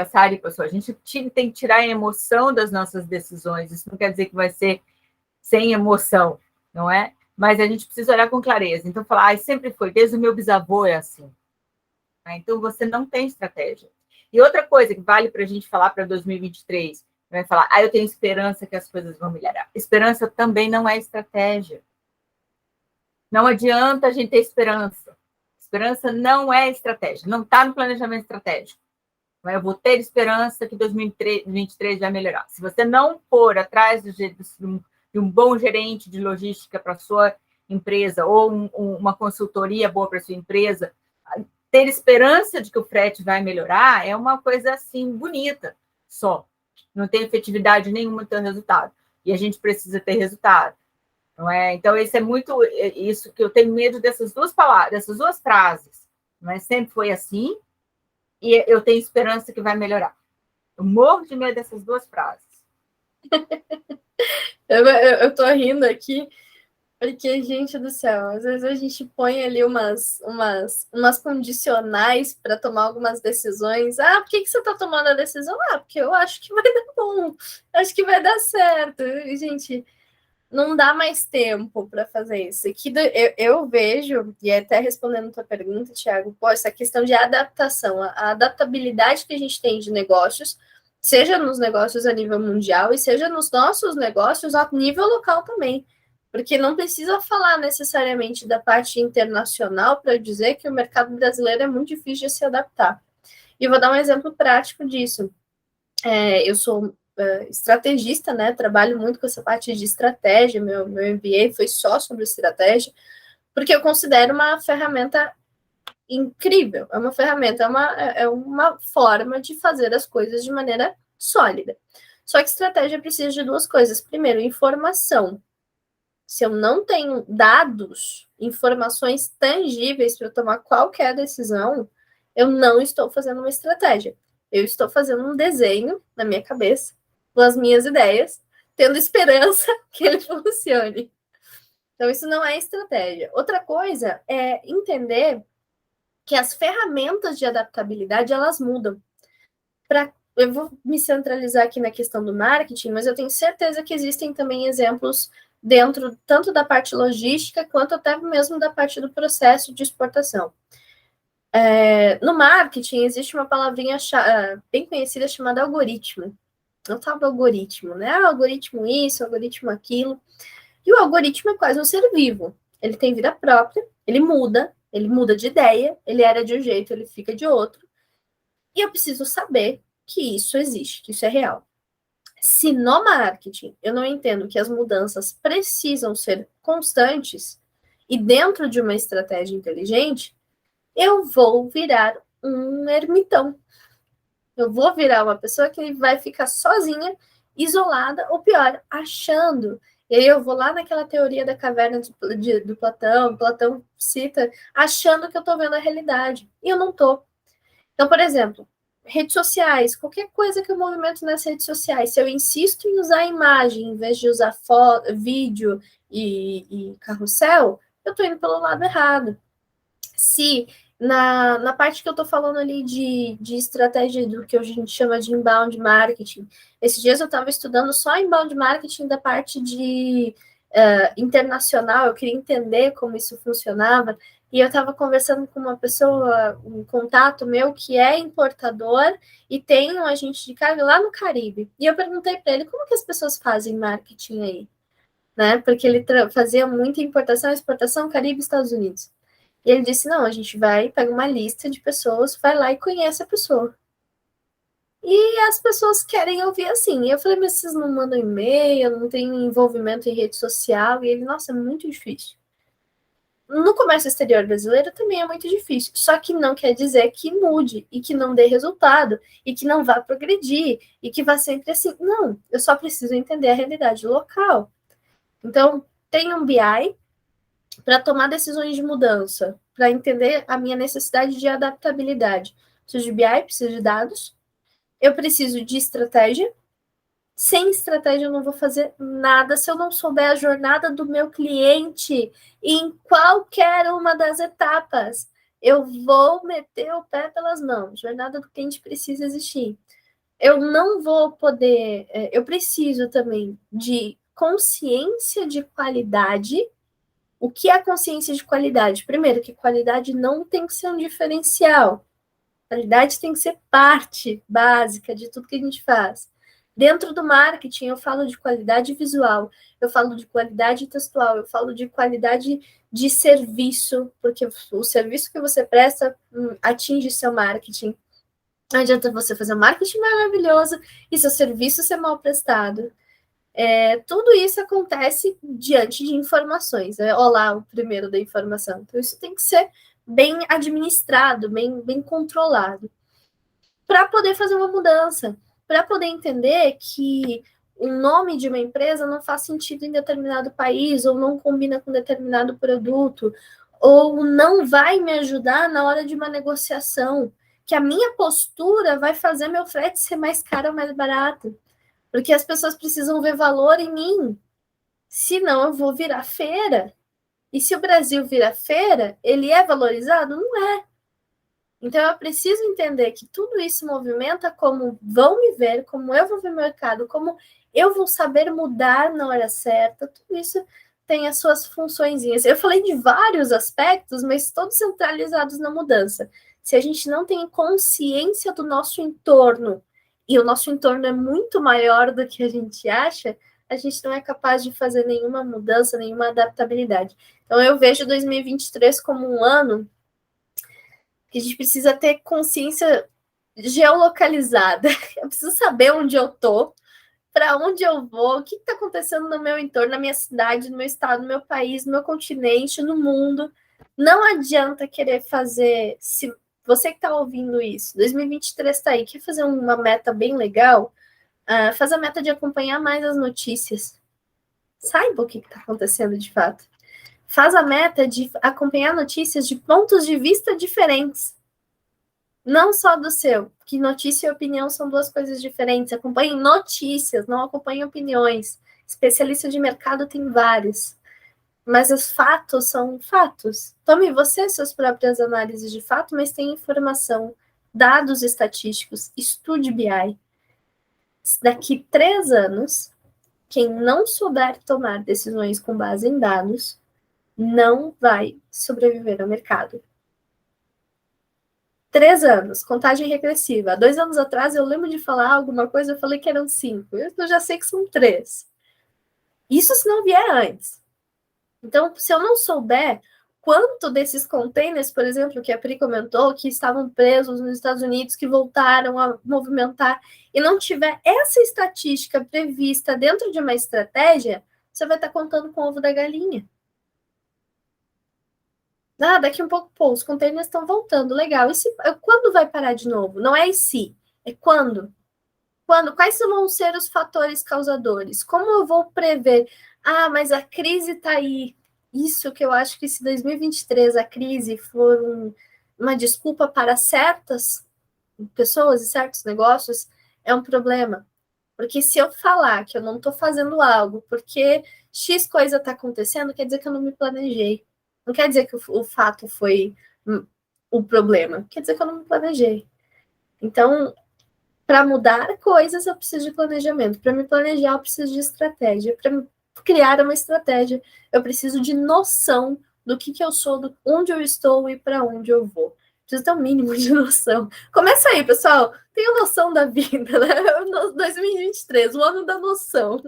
Sally passou. A gente tem que tirar a emoção das nossas decisões. Isso não quer dizer que vai ser sem emoção, não é? Mas a gente precisa olhar com clareza. Então, falar, sempre foi, desde o meu bisavô é assim. Então, você não tem estratégia. E outra coisa que vale para a gente falar para 2023, vai falar, eu tenho esperança que as coisas vão melhorar. Esperança também não é estratégia. Não adianta a gente ter esperança. Esperança não é estratégia, não está no planejamento estratégico. Eu vou ter esperança que 2023 vai melhorar. Se você não for atrás de um bom gerente de logística para a sua empresa ou uma consultoria boa para a sua empresa, ter esperança de que o frete vai melhorar é uma coisa assim bonita só. Não tem efetividade nenhuma no seu resultado. E a gente precisa ter resultado. Não é? Então, isso é muito isso que eu tenho medo dessas duas palavras, dessas duas frases. Não é? Sempre foi assim, e eu tenho esperança que vai melhorar. Eu morro de medo dessas duas frases. Eu tô rindo aqui, porque, gente do céu, às vezes a gente põe ali umas condicionais para tomar algumas decisões. Por que você está tomando a decisão? Porque eu acho que vai dar bom, acho que vai dar certo. E, gente, não dá mais tempo para fazer isso. Aqui eu vejo, e até respondendo a tua pergunta, Thiago, essa questão de adaptação, a adaptabilidade que a gente tem de negócios, seja nos negócios a nível mundial e seja nos nossos negócios a nível local também. Porque não precisa falar necessariamente da parte internacional para dizer que o mercado brasileiro é muito difícil de se adaptar. E vou dar um exemplo prático disso. Eu sou estrategista, né? Trabalho muito com essa parte de estratégia. Meu MBA foi só sobre estratégia, porque eu considero uma ferramenta incrível. É uma ferramenta, é uma forma de fazer as coisas de maneira sólida. Só que estratégia precisa de duas coisas. Primeiro, informação. Se eu não tenho dados, informações tangíveis para tomar qualquer decisão, eu não estou fazendo uma estratégia. Eu estou fazendo um desenho na minha cabeça, com as minhas ideias, tendo esperança que ele funcione. Então, isso não é estratégia. Outra coisa é entender que as ferramentas de adaptabilidade, elas mudam. Eu vou me centralizar aqui na questão do marketing, mas eu tenho certeza que existem também exemplos dentro tanto da parte logística quanto até mesmo da parte do processo de exportação. No marketing existe uma palavrinha bem conhecida chamada algoritmo. Não tal do algoritmo, né? Algoritmo isso, algoritmo aquilo. E o algoritmo é quase um ser vivo. Ele tem vida própria, ele muda de ideia, ele era de um jeito, ele fica de outro. E eu preciso saber que isso existe, que isso é real. Se no marketing eu não entendo que as mudanças precisam ser constantes e dentro de uma estratégia inteligente, eu vou virar um ermitão. Eu vou virar uma pessoa que vai ficar sozinha, isolada, ou pior, achando. E aí eu vou lá naquela teoria da caverna do Platão cita, achando que eu estou vendo a realidade. E eu não estou. Então, por exemplo, redes sociais, qualquer coisa que eu movimento nas redes sociais, se eu insisto em usar imagem em vez de usar foto, vídeo e carrossel, eu estou indo pelo lado errado. Se na parte que eu estou falando ali de estratégia do que a gente chama de inbound marketing, esses dias eu estava estudando só inbound marketing da parte de internacional, eu queria entender como isso funcionava, E eu estava conversando com uma pessoa, um contato meu, que é importador e tem um agente de carga lá no Caribe. E eu perguntei para ele como que as pessoas fazem marketing aí, né? Porque ele fazia muita importação, exportação, Caribe e Estados Unidos. E ele disse, não, a gente vai, pega uma lista de pessoas, vai lá e conhece a pessoa. E as pessoas querem ouvir assim. E eu falei, mas vocês não mandam e-mail, não tem envolvimento em rede social? E ele, nossa, é muito difícil. No comércio exterior brasileiro também é muito difícil, só que não quer dizer que mude e que não dê resultado e que não vá progredir e que vá sempre assim. Não, eu só preciso entender a realidade local. Então, tem um BI para tomar decisões de mudança, para entender a minha necessidade de adaptabilidade. Preciso de BI, preciso de dados, eu preciso de estratégia. Sem estratégia, eu não vou fazer nada se eu não souber a jornada do meu cliente em qualquer uma das etapas. Eu vou meter o pé pelas mãos. Jornada do cliente precisa existir. Eu não vou poder. Eu preciso também de consciência de qualidade. O que é consciência de qualidade? Primeiro, que qualidade não tem que ser um diferencial. Qualidade tem que ser parte básica de tudo que a gente faz. Dentro do marketing, eu falo de qualidade visual, eu falo de qualidade textual, eu falo de qualidade de serviço, porque o serviço que você presta atinge seu marketing. Não adianta você fazer um marketing maravilhoso e seu serviço ser mal prestado. Tudo isso acontece diante de informações. Olá, o primeiro da informação. Então, isso tem que ser bem administrado, bem controlado, para poder fazer uma mudança, para poder entender que o nome de uma empresa não faz sentido em determinado país, ou não combina com determinado produto, ou não vai me ajudar na hora de uma negociação, que a minha postura vai fazer meu frete ser mais caro ou mais barato, porque as pessoas precisam ver valor em mim, senão eu vou virar feira. E se o Brasil vira feira, ele é valorizado? Não é. Então, eu preciso entender que tudo isso movimenta como vão me ver, como eu vou ver o mercado, como eu vou saber mudar na hora certa. Tudo isso tem as suas funçõezinhas. Eu falei de vários aspectos, mas todos centralizados na mudança. Se a gente não tem consciência do nosso entorno, e o nosso entorno é muito maior do que a gente acha, a gente não é capaz de fazer nenhuma mudança, nenhuma adaptabilidade. Então, eu vejo 2023 como um ano que a gente precisa ter consciência geolocalizada. Eu preciso saber onde eu estou, para onde eu vou, o que está acontecendo no meu entorno, na minha cidade, no meu estado, no meu país, no meu continente, no mundo. Não adianta querer fazer... Se você que está ouvindo isso, 2023 está aí, quer fazer uma meta bem legal? Faz a meta de acompanhar mais as notícias. Saiba o que está acontecendo de fato. Faz a meta de acompanhar notícias de pontos de vista diferentes. Não só do seu, que notícia e opinião são duas coisas diferentes. Acompanhe notícias, não acompanhe opiniões. Especialista de mercado tem vários. Mas os fatos são fatos. Tome você suas próprias análises de fato, mas tem informação, dados estatísticos, estude BI. Daqui 3 anos, quem não souber tomar decisões com base em dados, não vai sobreviver ao mercado. 3 anos, contagem regressiva. Há 2 anos atrás, eu lembro de falar alguma coisa, eu falei que eram 5. Eu já sei que são 3. Isso se não vier antes. Então, se eu não souber quanto desses containers, por exemplo, que a Pri comentou, que estavam presos nos Estados Unidos, que voltaram a movimentar, e não tiver essa estatística prevista dentro de uma estratégia, você vai estar contando com o ovo da galinha. Daqui um pouco, os containers estão voltando, legal. Quando vai parar de novo? Não é se, é quando. Quando? Quais vão ser os fatores causadores? Como eu vou prever? Mas a crise está aí. Isso que eu acho que se 2023 a crise for uma desculpa para certas pessoas e certos negócios, é um problema. Porque se eu falar que eu não estou fazendo algo porque X coisa está acontecendo, quer dizer que eu não me planejei. Não quer dizer que o fato foi o problema. Quer dizer que eu não me planejei. Então, para mudar coisas, eu preciso de planejamento. Para me planejar, eu preciso de estratégia. Para criar uma estratégia, eu preciso de noção do que eu sou, onde eu estou e para onde eu vou. Precisa ter um mínimo de noção. Começa aí, pessoal. Tenha noção da vida, né? 2023, o ano da noção.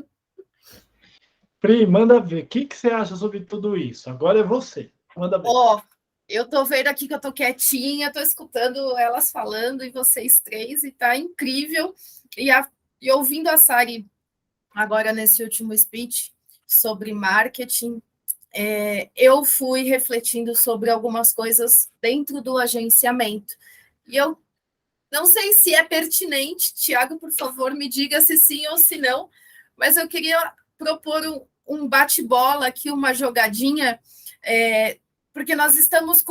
Pri, manda ver. O que você acha sobre tudo isso? Agora é você. Manda ver. Eu tô vendo aqui que eu tô quietinha, tô escutando elas falando e vocês três, e tá incrível. E ouvindo a Sari agora nesse último speech sobre marketing, eu fui refletindo sobre algumas coisas dentro do agenciamento. E eu não sei se é pertinente, Tiago, por favor, me diga se sim ou se não, mas eu queria propor um bate-bola aqui, uma jogadinha, porque nós estamos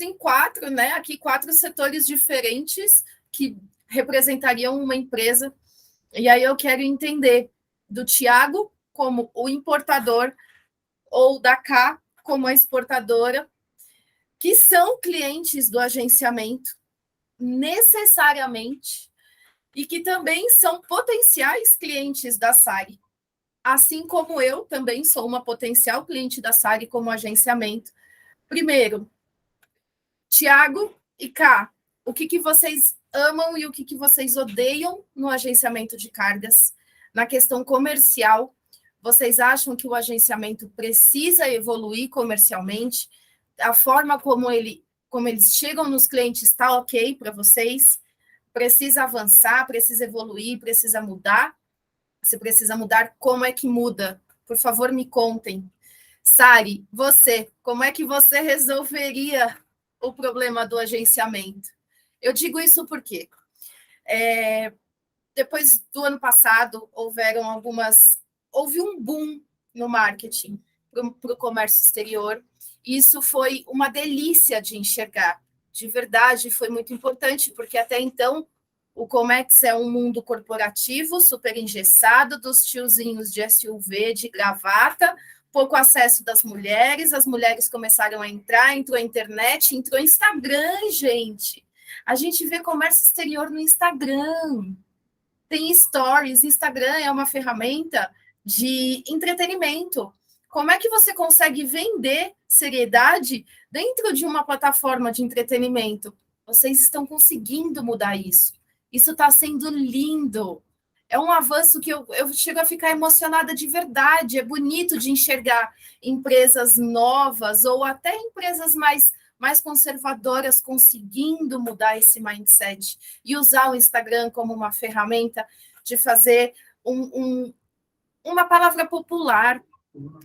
em 4, né? Aqui 4 setores diferentes que representariam uma empresa. E aí eu quero entender do Tiago como o importador ou da Cá como a exportadora, que são clientes do agenciamento necessariamente e que também são potenciais clientes da Sari. Assim como eu também sou uma potencial cliente da Sari como agenciamento. Primeiro, Tiago e Cá, o que vocês amam e o que vocês odeiam no agenciamento de cargas? Na questão comercial, vocês acham que o agenciamento precisa evoluir comercialmente? A forma como eles chegam nos clientes está ok para vocês? Precisa avançar, precisa evoluir, precisa mudar? Se precisa mudar, como é que muda? Por favor, me contem. Sari, como é que você resolveria o problema do agenciamento? Eu digo isso porque depois do ano passado houve um boom no marketing para o comércio exterior. Isso foi uma delícia de enxergar. De verdade, foi muito importante, porque até então o Comex é um mundo corporativo, super engessado, dos tiozinhos de SUV, de gravata, pouco acesso das mulheres, as mulheres começaram a entrou a internet, entrou Instagram, gente. A gente vê comércio exterior no Instagram. Tem stories, Instagram é uma ferramenta de entretenimento. Como é que você consegue vender seriedade dentro de uma plataforma de entretenimento? Vocês estão conseguindo mudar isso. Isso está sendo lindo. É um avanço que eu chego a ficar emocionada de verdade. É bonito de enxergar empresas novas ou até empresas mais conservadoras conseguindo mudar esse mindset e usar o Instagram como uma ferramenta de fazer uma palavra popular,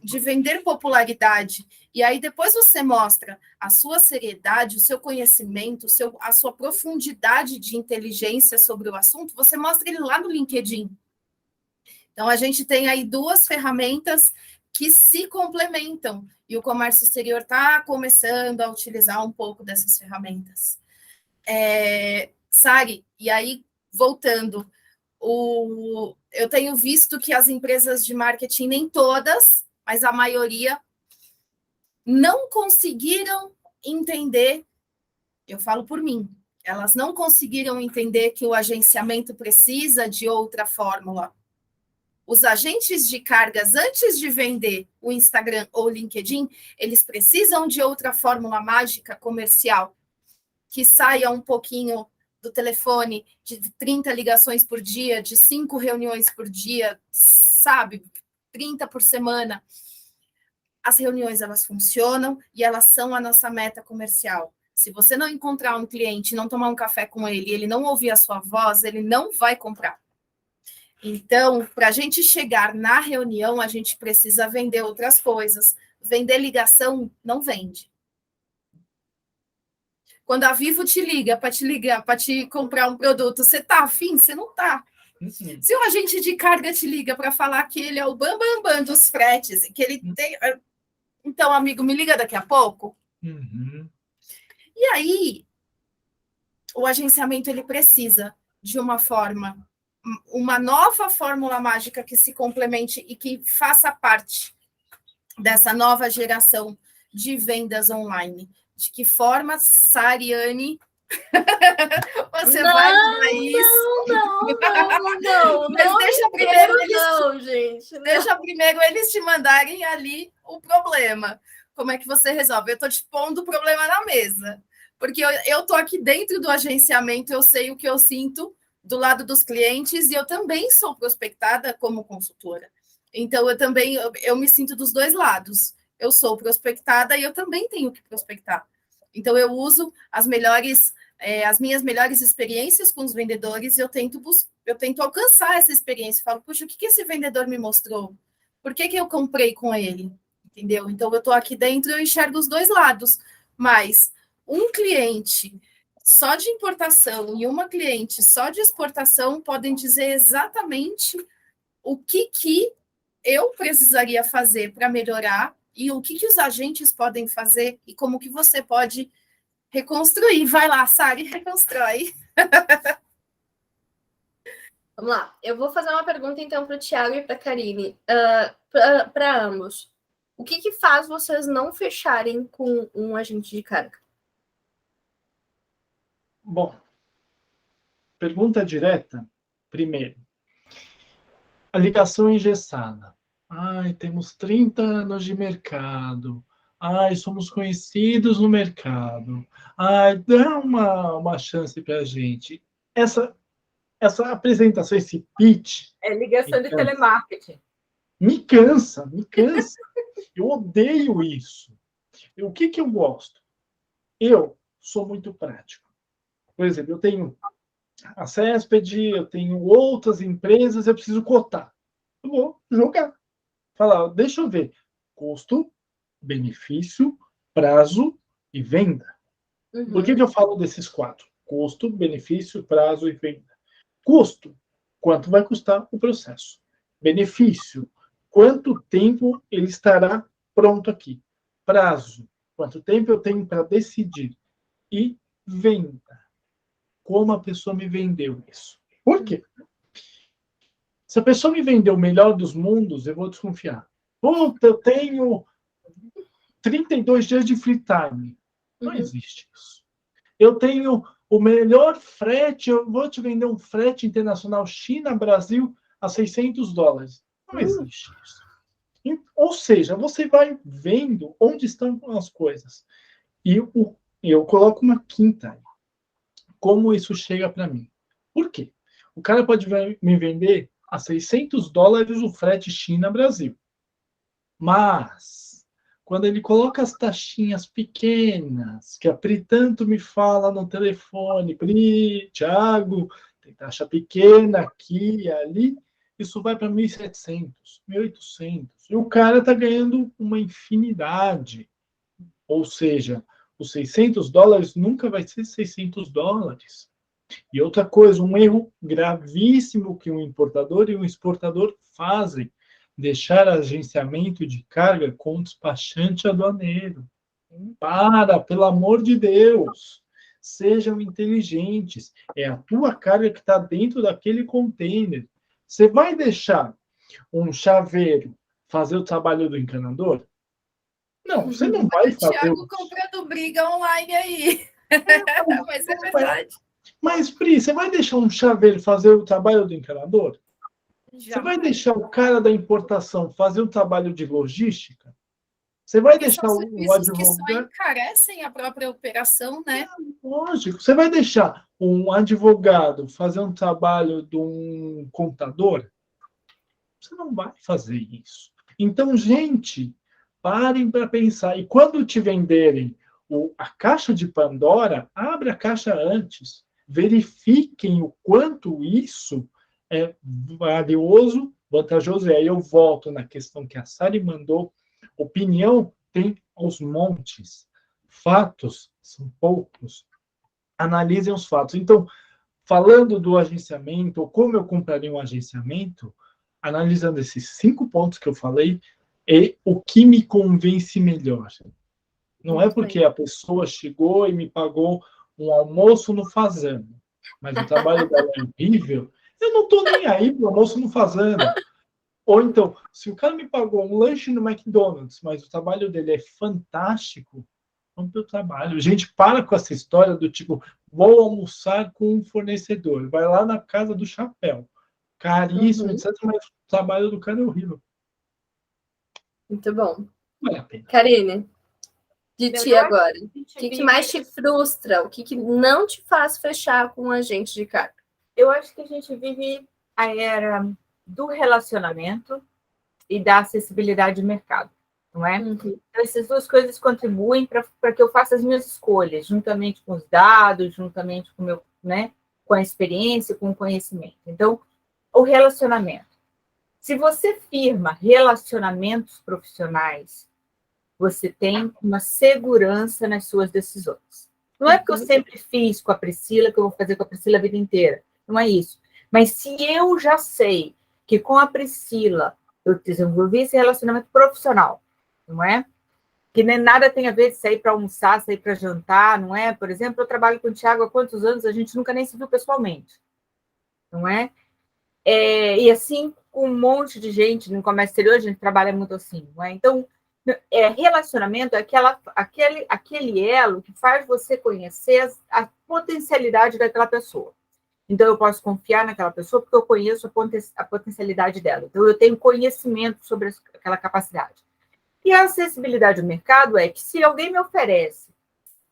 de vender popularidade. E aí depois você mostra a sua seriedade, o seu conhecimento, a sua profundidade de inteligência sobre o assunto, você mostra ele lá no LinkedIn. Então, a gente tem aí 2 ferramentas que se complementam, e o comércio exterior está começando a utilizar um pouco dessas ferramentas. Sari, e aí, voltando, eu tenho visto que as empresas de marketing, nem todas, mas a maioria, não conseguiram entender, eu falo por mim, elas não conseguiram entender que o agenciamento precisa de outra fórmula. Os agentes de cargas, antes de vender o Instagram ou o LinkedIn, eles precisam de outra fórmula mágica comercial, que saia um pouquinho do telefone, de 30 ligações por dia, de 5 reuniões por dia, sabe? 30 por semana. As reuniões, elas funcionam e elas são a nossa meta comercial. Se você não encontrar um cliente, não tomar um café com ele não ouvir a sua voz, ele não vai comprar. Então, para a gente chegar na reunião, a gente precisa vender outras coisas. Vender ligação não vende. Quando a Vivo te liga, para te comprar um produto, você está afim? Você não está. Se o agente de carga te liga para falar que ele é o bambambam dos fretes, que ele tem... Então, amigo, me liga daqui a pouco. Uhum. E aí, o agenciamento, ele precisa de uma nova fórmula mágica que se complemente e que faça parte dessa nova geração de vendas online. De que forma, Sariane, você vai mudar isso? Não. Mas deixa primeiro gente. Deixa primeiro eles te mandarem ali o problema. Como é que você resolve? Eu estou te pondo o problema na mesa. Porque eu estou aqui dentro do agenciamento, eu sei o que eu sinto do lado dos clientes e eu também sou prospectada como consultora. Então, eu me sinto dos dois lados. Eu sou prospectada e eu também tenho que prospectar. Então, eu uso as minhas melhores experiências com os vendedores e eu tento alcançar essa experiência. Eu falo, puxa, o que esse vendedor me mostrou? Por que eu comprei com ele? Entendeu? Então, eu estou aqui dentro e eu enxergo os dois lados. Mas um cliente só de importação e uma cliente só de exportação podem dizer exatamente o que eu precisaria fazer para melhorar e o que os agentes podem fazer e como que você pode reconstruir. Vai lá, Sari, reconstrói. Vamos lá. Eu vou fazer uma pergunta, então, para o Thiago e para a Karine. Para ambos. O que faz vocês não fecharem com um agente de carga? Bom, pergunta direta, primeiro. A ligação engessada. Ai, temos 30 anos de mercado. Ai, somos conhecidos no mercado. Ai, dá uma chance para a gente. Essa apresentação, esse pitch... É ligação de telemarketing. Me cansa. Eu odeio isso. O que eu gosto? Eu sou muito prático. Por exemplo, eu tenho a Cesped, eu tenho outras empresas, eu preciso cotar. Eu vou jogar. Falar, deixa eu ver. Custo, benefício, prazo e venda. Uhum. Por que eu falo desses 4? Custo, benefício, prazo e venda. Custo, quanto vai custar o processo. Benefício, quanto tempo ele estará pronto aqui. Prazo, quanto tempo eu tenho para decidir. E venda, como a pessoa me vendeu isso. Por quê? Se a pessoa me vendeu o melhor dos mundos, eu vou desconfiar. Puta, eu tenho 32 dias de free time. Não existe isso. Eu tenho o melhor frete, eu vou te vender um frete internacional China-Brasil a $600. Não existe isso. Ou seja, você vai vendo onde estão as coisas. E eu coloco uma quinta aí. Como isso chega para mim? Por quê? O cara pode me vender a $600 o frete China-Brasil. Mas, quando ele coloca as taxinhas pequenas, que a Pri tanto me fala no telefone, Pri, Thiago, tem taxa pequena aqui e ali, isso vai para 1.700, 1.800. E o cara está ganhando uma infinidade. Ou seja, os $600 nunca vai ser $600. E outra coisa, um erro gravíssimo que um importador e um exportador fazem, deixar agenciamento de carga com despachante aduaneiro. Pelo amor de Deus, sejam inteligentes. É a tua carga que está dentro daquele container. Você vai deixar um chaveiro fazer o trabalho do encanador? Não, você não vai fazer. O Thiago comprando briga online aí. Mas é verdade. Mas, Pri, você vai deixar um chaveiro fazer o trabalho do encanador? Você vai deixar o cara da importação fazer o trabalho de logística? Você vai deixar o advogado... que só encarecem a própria operação, né? Lógico. Você vai deixar um advogado fazer um trabalho de um contador? Você não vai fazer isso. Então, gente, parem para pensar. E quando te venderem a caixa de Pandora, abre a caixa antes. Verifiquem o quanto isso é valioso, vantajoso. E aí eu volto na questão que a Sari mandou. Opinião tem aos montes. Fatos são poucos. Analisem os fatos. Então, falando do agenciamento, ou como eu compraria um agenciamento, analisando esses 5 pontos que eu falei, é o que me convence melhor. Não é porque a pessoa chegou e me pagou um almoço no Fazano, mas o trabalho dela é horrível, eu não estou nem aí para o almoço no Fazano. Ou então, se o cara me pagou um lanche no McDonald's, mas o trabalho dele é fantástico, vamos para o trabalho. A gente para com essa história do tipo, vou almoçar com um fornecedor, vai lá na casa do chapéu. caríssimo, etc. Mas o trabalho do cara é horrível. Muito bom. Vale a pena. Karine, de Não, ti eu acho agora. que a gente O que vive- mais te frustra? O que não te faz fechar com um agente de carga? Eu acho que a gente vive a era do relacionamento e da acessibilidade de mercado, não é? Então, essas duas coisas contribuem para que eu faça as minhas escolhas, juntamente com os dados, juntamente com meu, né, com a experiência, com o conhecimento. Então, o relacionamento. Se você firma relacionamentos profissionais, você tem uma segurança nas suas decisões. Não é porque eu sempre fiz com a Priscila que eu vou fazer com a Priscila a vida inteira. Não é isso. Mas se eu já sei que com a Priscila eu desenvolvi esse relacionamento profissional, não é? Que nem nada tem a ver de sair para almoçar, sair para jantar, não é? Por exemplo, eu trabalho com o Thiago há quantos anos, a gente nunca nem se viu pessoalmente, não é? E assim, com um monte de gente no comércio exterior, a gente trabalha muito assim, não é? Então, relacionamento é aquele elo que faz você conhecer a potencialidade daquela pessoa. Então, eu posso confiar naquela pessoa porque eu conheço a potencialidade dela. Então, eu tenho conhecimento sobre aquela capacidade. E a acessibilidade do mercado é que se alguém me oferece,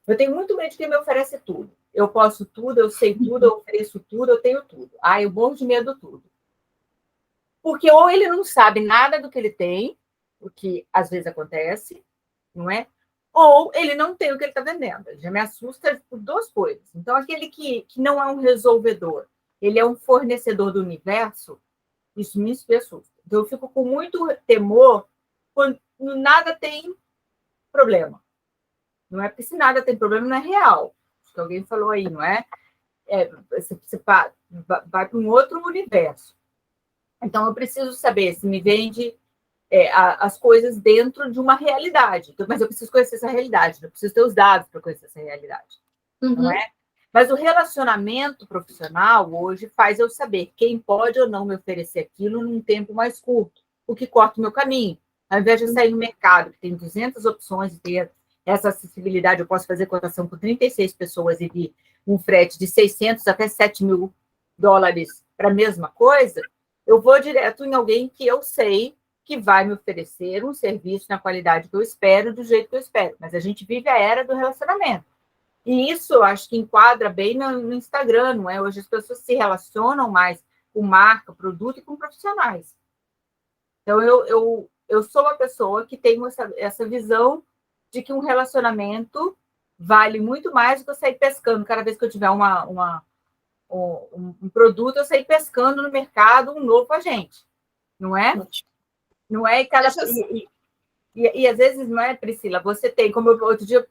eu tenho muito medo de quem me oferece tudo. Eu posso tudo, eu sei tudo, eu ofereço tudo, eu tenho tudo. Eu morro de medo de tudo. Porque ou ele não sabe nada do que ele tem, o que às vezes acontece, não é? Ou ele não tem o que ele está vendendo. Ele já me assusta por duas coisas. Então, aquele que não é um resolvedor, ele é um fornecedor do universo, isso me assusta. Então, eu fico com muito temor quando nada tem problema. Não é porque se nada tem problema, não é real. Acho que alguém falou aí, não é? Você vai para um outro universo. Então, eu preciso saber se me vende as coisas dentro de uma realidade. Mas eu preciso conhecer essa realidade, eu preciso ter os dados para conhecer essa realidade. Não é? Mas o relacionamento profissional hoje faz eu saber quem pode ou não me oferecer aquilo num tempo mais curto, o que corta o meu caminho. Ao invés de eu sair no mercado, que tem 200 opções e ter essa acessibilidade, eu posso fazer cotação com 36 pessoas e vir um frete de 600 até 7 mil dólares para a mesma coisa, eu vou direto em alguém que eu sei que vai me oferecer um serviço na qualidade que eu espero, do jeito que eu espero. Mas a gente vive a era do relacionamento. E isso eu acho que enquadra bem no Instagram, não é? Hoje as pessoas se relacionam mais com marca, produto e com profissionais. Então, eu sou uma pessoa que tem essa visão de que um relacionamento vale muito mais do que eu sair pescando. Cada vez que eu tiver um produto, eu sair pescando no mercado um novo agente. Não é? Não é? E às vezes, não é, Priscila? Você tem, como outro dia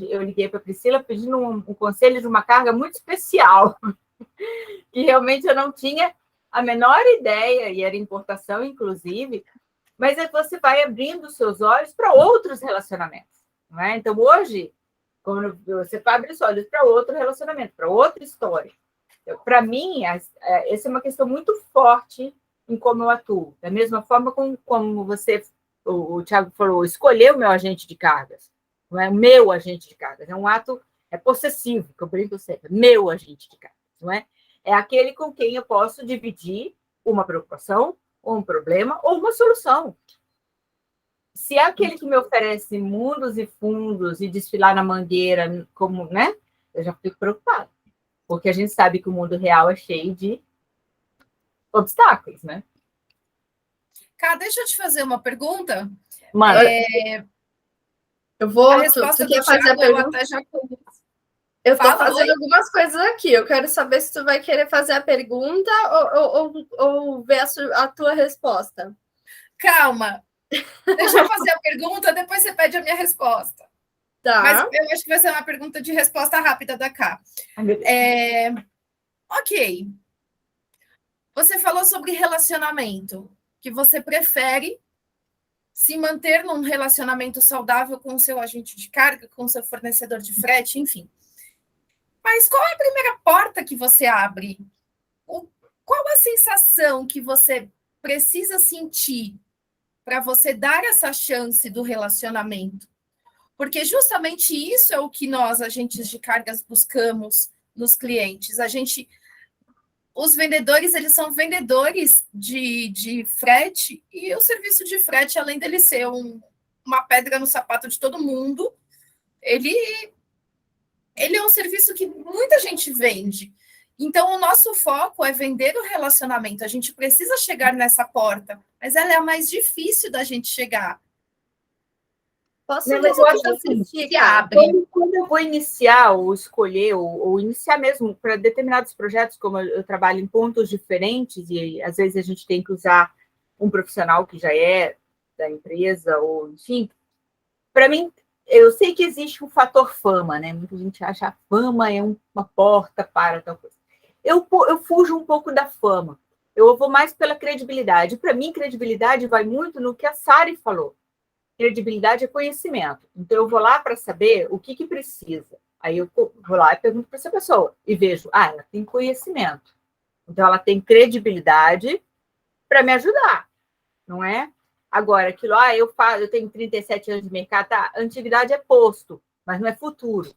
eu liguei para a Priscila pedindo um conselho de uma carga muito especial, que realmente eu não tinha a menor ideia, e era importação, inclusive, mas você vai abrindo os seus olhos para outros relacionamentos. Não é? Então, hoje, quando você abre os olhos para outro relacionamento, para outra história. Para mim, essa é uma questão muito forte em como eu atuo. Da mesma forma como você, o Thiago falou, escolher o meu agente de cargas. Não é o meu agente de cargas. É um ato possessivo, que eu brinco sempre. Meu agente de cargas. Não é? É aquele com quem eu posso dividir uma preocupação, ou um problema, ou uma solução. Se é aquele que me oferece mundos e fundos e desfilar na mangueira, como, né? Eu já fico preocupada. Porque a gente sabe que o mundo real é cheio de obstáculos, né? Cá, deixa eu te fazer uma pergunta. Manda. Eu vou. A resposta tu quer do fazer Thiago, a pergunta? eu até já conheço. Eu tô Fala, fazendo oi? algumas coisas aqui. Eu quero saber se tu vai querer fazer a pergunta ou ver a tua resposta. Calma. Deixa eu fazer a pergunta, depois você pede a minha resposta. Tá. Mas eu acho que vai ser uma pergunta de resposta rápida da Cá. Ok. Você falou sobre relacionamento, que você prefere se manter num relacionamento saudável com o seu agente de carga, com o seu fornecedor de frete, enfim. Mas qual é a primeira porta que você abre? Qual a sensação que você precisa sentir para você dar essa chance do relacionamento? Porque justamente isso é o que nós, agentes de cargas, buscamos nos clientes. os vendedores, eles são vendedores de frete, e o serviço de frete, além dele ser uma pedra no sapato de todo mundo, ele é um serviço que muita gente vende. Então, o nosso foco é vender o relacionamento. A gente precisa chegar nessa porta, mas ela é a mais difícil da gente chegar. Posso Não, ver mas se eu eu acho consigo assim, assistir, se cara? abre. quando eu vou iniciar ou escolher, ou iniciar mesmo para determinados projetos, como eu trabalho em pontos diferentes, e às vezes a gente tem que usar um profissional que já é da empresa, ou enfim, para mim, eu sei que existe o fator fama, né? Muita gente acha que a fama é uma porta para tal coisa. Eu fujo um pouco da fama. Eu vou mais pela credibilidade. Para mim, credibilidade vai muito no que a Sari falou. Credibilidade é conhecimento. Então, eu vou lá para saber o que precisa. Aí eu vou lá e pergunto para essa pessoa. E vejo, ela tem conhecimento. Então, ela tem credibilidade para me ajudar, não é? Agora, aquilo, eu tenho 37 anos de mercado, tá? Antiguidade é posto, mas não é futuro,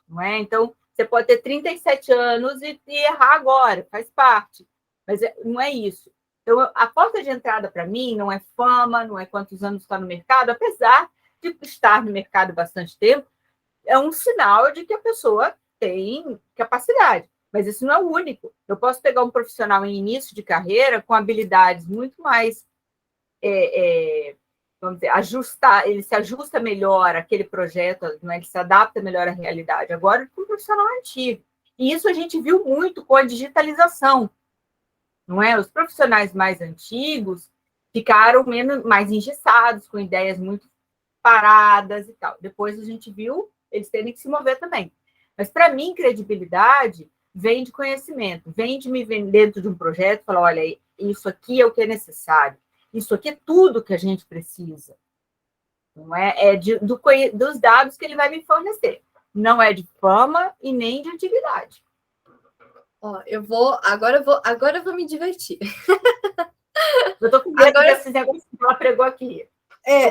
não é? Então, você pode ter 37 anos e errar agora, faz parte, mas não é isso. Então, a porta de entrada para mim não é fama, não é quantos anos está no mercado, apesar de estar no mercado bastante tempo, é um sinal de que a pessoa tem capacidade. Mas isso não é o único. Eu posso pegar um profissional em início de carreira com habilidades muito mais, vamos dizer, ele se ajusta melhor àquele projeto, né? Ele se adapta melhor à realidade. Agora, com um profissional antigo. E isso a gente viu muito com a digitalização, não é? Os profissionais mais antigos ficaram mais engessados, com ideias muito paradas e tal. Depois a gente viu eles terem que se mover também. Mas, para mim, credibilidade vem de conhecimento, vem de me vender dentro de um projeto, falar, olha, isso aqui é o que é necessário, isso aqui é tudo que a gente precisa. Não é dos dados que ele vai me fornecer. Não é de fama e nem de antiguidade. Ó, agora eu vou me divertir. Eu tô com medo desses negócios que ela pregou aqui.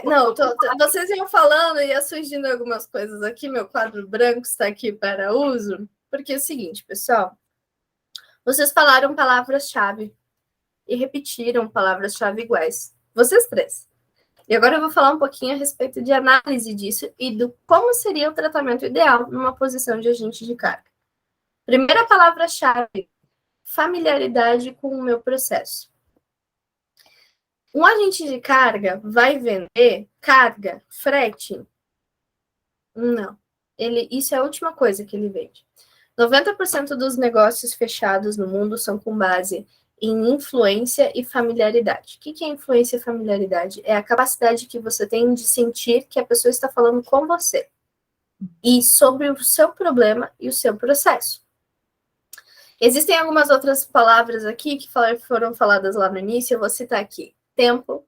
Não, vocês iam falando e ia surgindo algumas coisas aqui, meu quadro branco está aqui para uso, porque é o seguinte, pessoal, vocês falaram palavras-chave e repetiram palavras-chave iguais, vocês três. E agora eu vou falar um pouquinho a respeito de análise disso e do como seria o tratamento ideal numa posição de agente de carga. Primeira palavra-chave, familiaridade com o meu processo. Um agente de carga vai vender carga, frete? Não. Isso é a última coisa que ele vende. 90% dos negócios fechados no mundo são com base em influência e familiaridade. O que é influência e familiaridade? É a capacidade que você tem de sentir que a pessoa está falando com você e sobre o seu problema e o seu processo. Existem algumas outras palavras aqui que foram faladas lá no início, eu vou citar aqui. Tempo,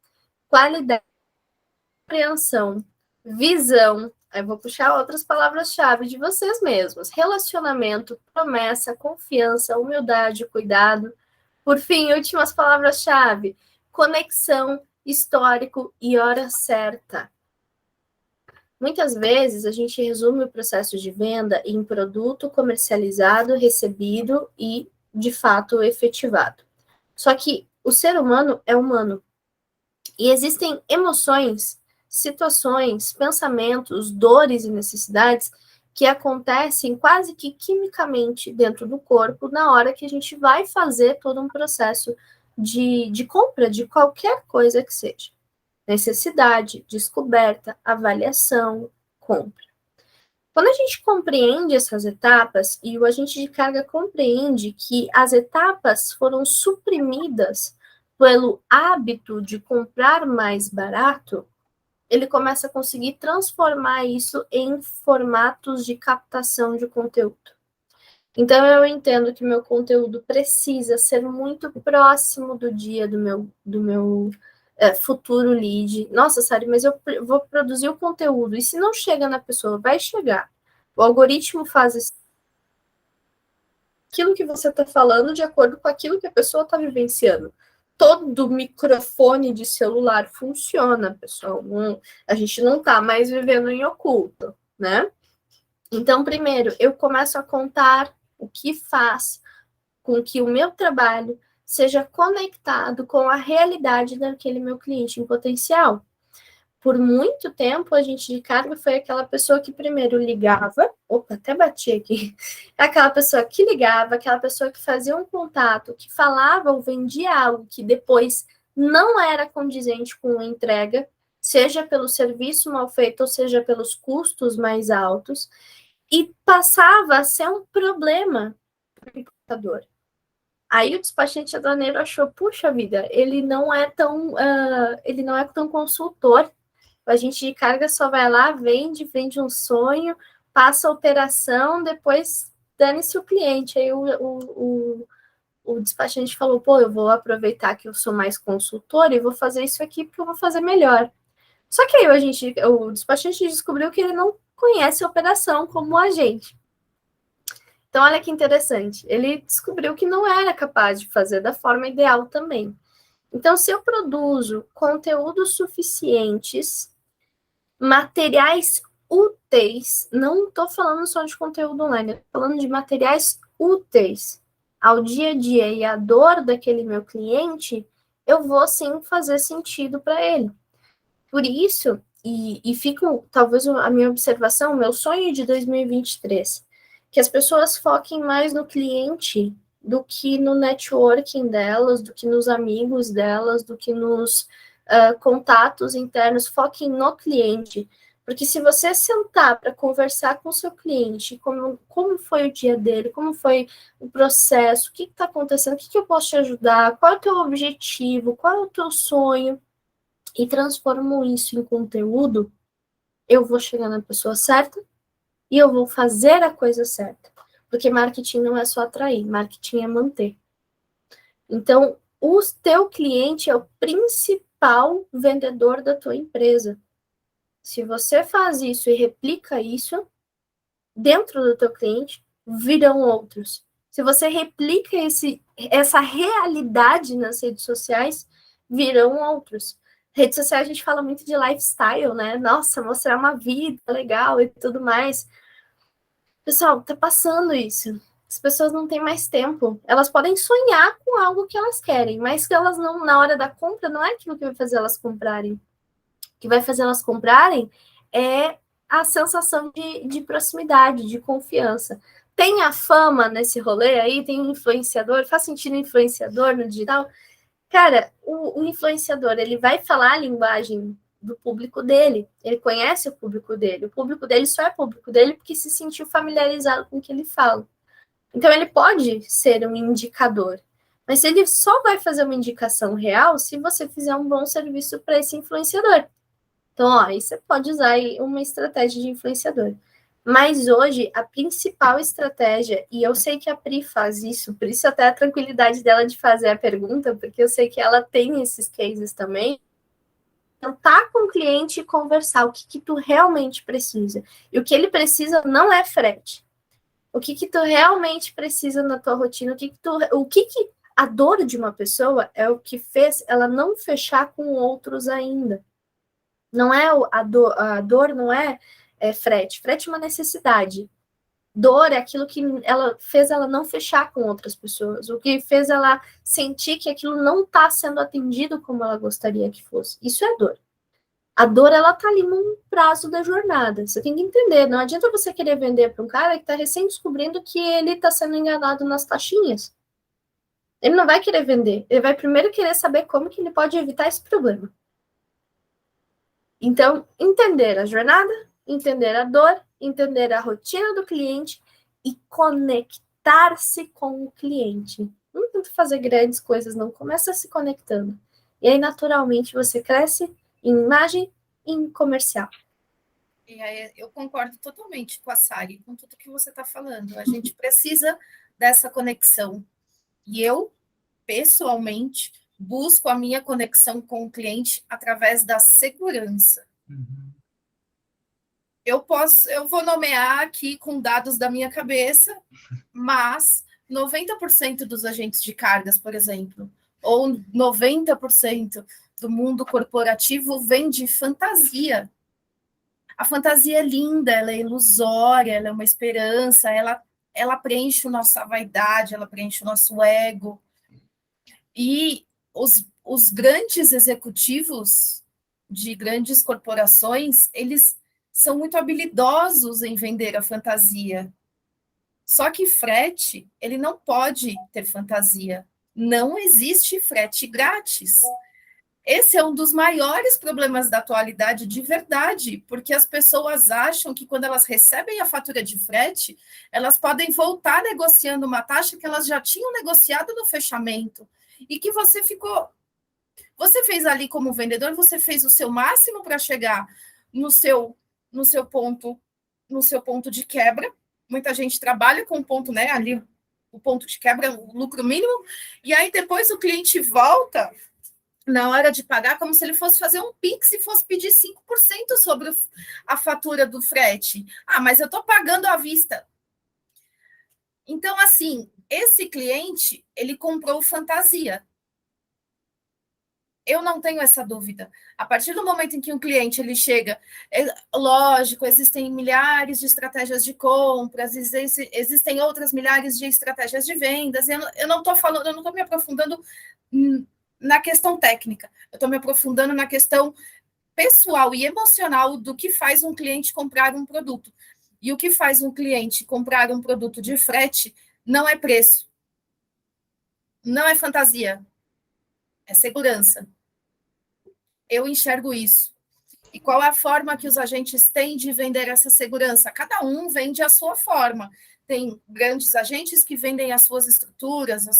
qualidade, compreensão, visão, aí vou puxar outras palavras-chave de vocês mesmos. Relacionamento, promessa, confiança, humildade, cuidado. Por fim, últimas palavras-chave, conexão, histórico e hora certa. Muitas vezes a gente resume o processo de venda em produto comercializado, recebido e, de fato, efetivado. Só que o ser humano é humano. E existem emoções, situações, pensamentos, dores e necessidades que acontecem quase que quimicamente dentro do corpo na hora que a gente vai fazer todo um processo de compra de qualquer coisa que seja. Necessidade, descoberta, avaliação, compra. Quando a gente compreende essas etapas e o agente de carga compreende que as etapas foram suprimidas pelo hábito de comprar mais barato, ele começa a conseguir transformar isso em formatos de captação de conteúdo. Então, eu entendo que meu conteúdo precisa ser muito próximo do dia do meu futuro lead. Nossa, Sari, mas eu vou produzir o conteúdo, e se não chega na pessoa, vai chegar. O algoritmo faz aquilo que você está falando de acordo com aquilo que a pessoa está vivenciando. Todo microfone de celular funciona, pessoal. A gente não está mais vivendo em oculto, né? Então, primeiro, eu começo a contar o que faz com que o meu trabalho seja conectado com a realidade daquele meu cliente em potencial. Por muito tempo, a gente de carga foi aquela pessoa que primeiro ligava, opa, até bati aqui, aquela pessoa que ligava, aquela pessoa que fazia um contato, que falava ou vendia algo que depois não era condizente com a entrega, seja pelo serviço mal feito, ou seja pelos custos mais altos, e passava a ser um problema para o importador. Aí o despachante aduaneiro achou, puxa vida, ele não é tão consultor. O agente de carga só vai lá, vende um sonho, passa a operação, depois dane-se o cliente. Aí o despachante falou, pô, eu vou aproveitar que eu sou mais consultor e vou fazer isso aqui porque eu vou fazer melhor. Só que aí o despachante descobriu que ele não conhece a operação como agente. Então, olha que interessante. Ele descobriu que não era capaz de fazer da forma ideal também. Então, se eu produzo conteúdos suficientes, materiais úteis, não estou falando só de conteúdo online, estou falando de materiais úteis ao dia a dia e à dor daquele meu cliente, eu vou sim fazer sentido para ele. Por isso, e fica talvez a minha observação, o meu sonho de 2023, que as pessoas foquem mais no cliente do que no networking delas, do que nos amigos delas, do que nos contatos internos, foquem no cliente. Porque se você sentar para conversar com o seu cliente, como foi o dia dele, como foi o processo, o que está acontecendo, o que eu posso te ajudar, qual é o teu objetivo, qual é o teu sonho, e transformo isso em conteúdo, eu vou chegar na pessoa certa e eu vou fazer a coisa certa. Porque marketing não é só atrair, marketing é manter. Então, o teu cliente é o principal vendedor da tua empresa. Se você faz isso e replica isso, dentro do teu cliente, virão outros. Se você replica essa realidade nas redes sociais, virão outros. Redes sociais a gente fala muito de lifestyle, né? Nossa, mostrar uma vida legal e tudo mais. Pessoal, tá passando isso. As pessoas não têm mais tempo. Elas podem sonhar com algo que elas querem, mas que elas não, na hora da compra, não é aquilo que vai fazer elas comprarem. O que vai fazer elas comprarem é a sensação de proximidade, de confiança. Tem a fama nesse rolê aí, tem um influenciador, faz sentido influenciador no digital? Cara, o influenciador, ele vai falar a linguagem do público dele, ele conhece o público dele só é público dele porque se sentiu familiarizado com o que ele fala. Então, ele pode ser um indicador, mas ele só vai fazer uma indicação real se você fizer um bom serviço para esse influenciador. Então, aí você pode usar aí uma estratégia de influenciador. Mas hoje, a principal estratégia, e eu sei que a Pri faz isso, por isso até a tranquilidade dela de fazer a pergunta, porque eu sei que ela tem esses cases também, sentar com o cliente e conversar o que tu realmente precisa. E o que ele precisa não é frete. O que tu realmente precisa na tua rotina, o que a dor de uma pessoa é o que fez ela não fechar com outros ainda. Não é a dor não é frete. Frete é uma necessidade. Dor é aquilo que ela fez ela não fechar com outras pessoas, o que fez ela sentir que aquilo não está sendo atendido como ela gostaria que fosse. Isso é dor. A dor, ela tá ali num prazo da jornada. Você tem que entender. Não adianta você querer vender para um cara que está recém descobrindo que ele está sendo enganado nas taxinhas. Ele não vai querer vender. Ele vai primeiro querer saber como que ele pode evitar esse problema. Então, entender a jornada, entender a dor, entender a rotina do cliente e conectar-se com o cliente. Não tenta fazer grandes coisas, não. Começa se conectando. E aí, naturalmente, você cresce em imagem e em comercial. E aí, eu concordo totalmente com a Sari, com tudo que você está falando. A gente precisa dessa conexão. E eu, pessoalmente, busco a minha conexão com o cliente através da segurança. Uhum. Eu vou nomear aqui com dados da minha cabeça, mas 90% dos agentes de cargas, por exemplo, ou 90% do mundo corporativo vem de fantasia. A fantasia é linda, ela é ilusória, ela é uma esperança, ela ela preenche a nossa vaidade, ela preenche o nosso ego. E os grandes executivos de grandes corporações, eles são muito habilidosos em vender a fantasia. Só que frete, ele não pode ter fantasia. Não existe frete grátis. Esse é um dos maiores problemas da atualidade, de verdade, porque as pessoas acham que quando elas recebem a fatura de frete, elas podem voltar negociando uma taxa que elas já tinham negociado no fechamento. E que você fez ali como vendedor, você fez o seu máximo para chegar no seu ponto de quebra. Muita gente trabalha com o ponto, né? Ali o ponto de quebra, o lucro mínimo, e aí depois o cliente volta na hora de pagar como se ele fosse fazer um Pix e fosse pedir 5% sobre a fatura do frete. Ah, mas eu estou pagando à vista. Então, assim, esse cliente, ele comprou fantasia. Eu não tenho essa dúvida. A partir do momento em que um cliente ele chega, lógico, existem milhares de estratégias de compras, existem outras milhares de estratégias de vendas. Eu não estou me aprofundando na questão técnica, eu estou me aprofundando na questão pessoal e emocional do que faz um cliente comprar um produto. E o que faz um cliente comprar um produto de frete não é preço, não é fantasia, é segurança. Eu enxergo isso. E qual é a forma que os agentes têm de vender essa segurança? Cada um vende a sua forma. Tem grandes agentes que vendem as suas estruturas, as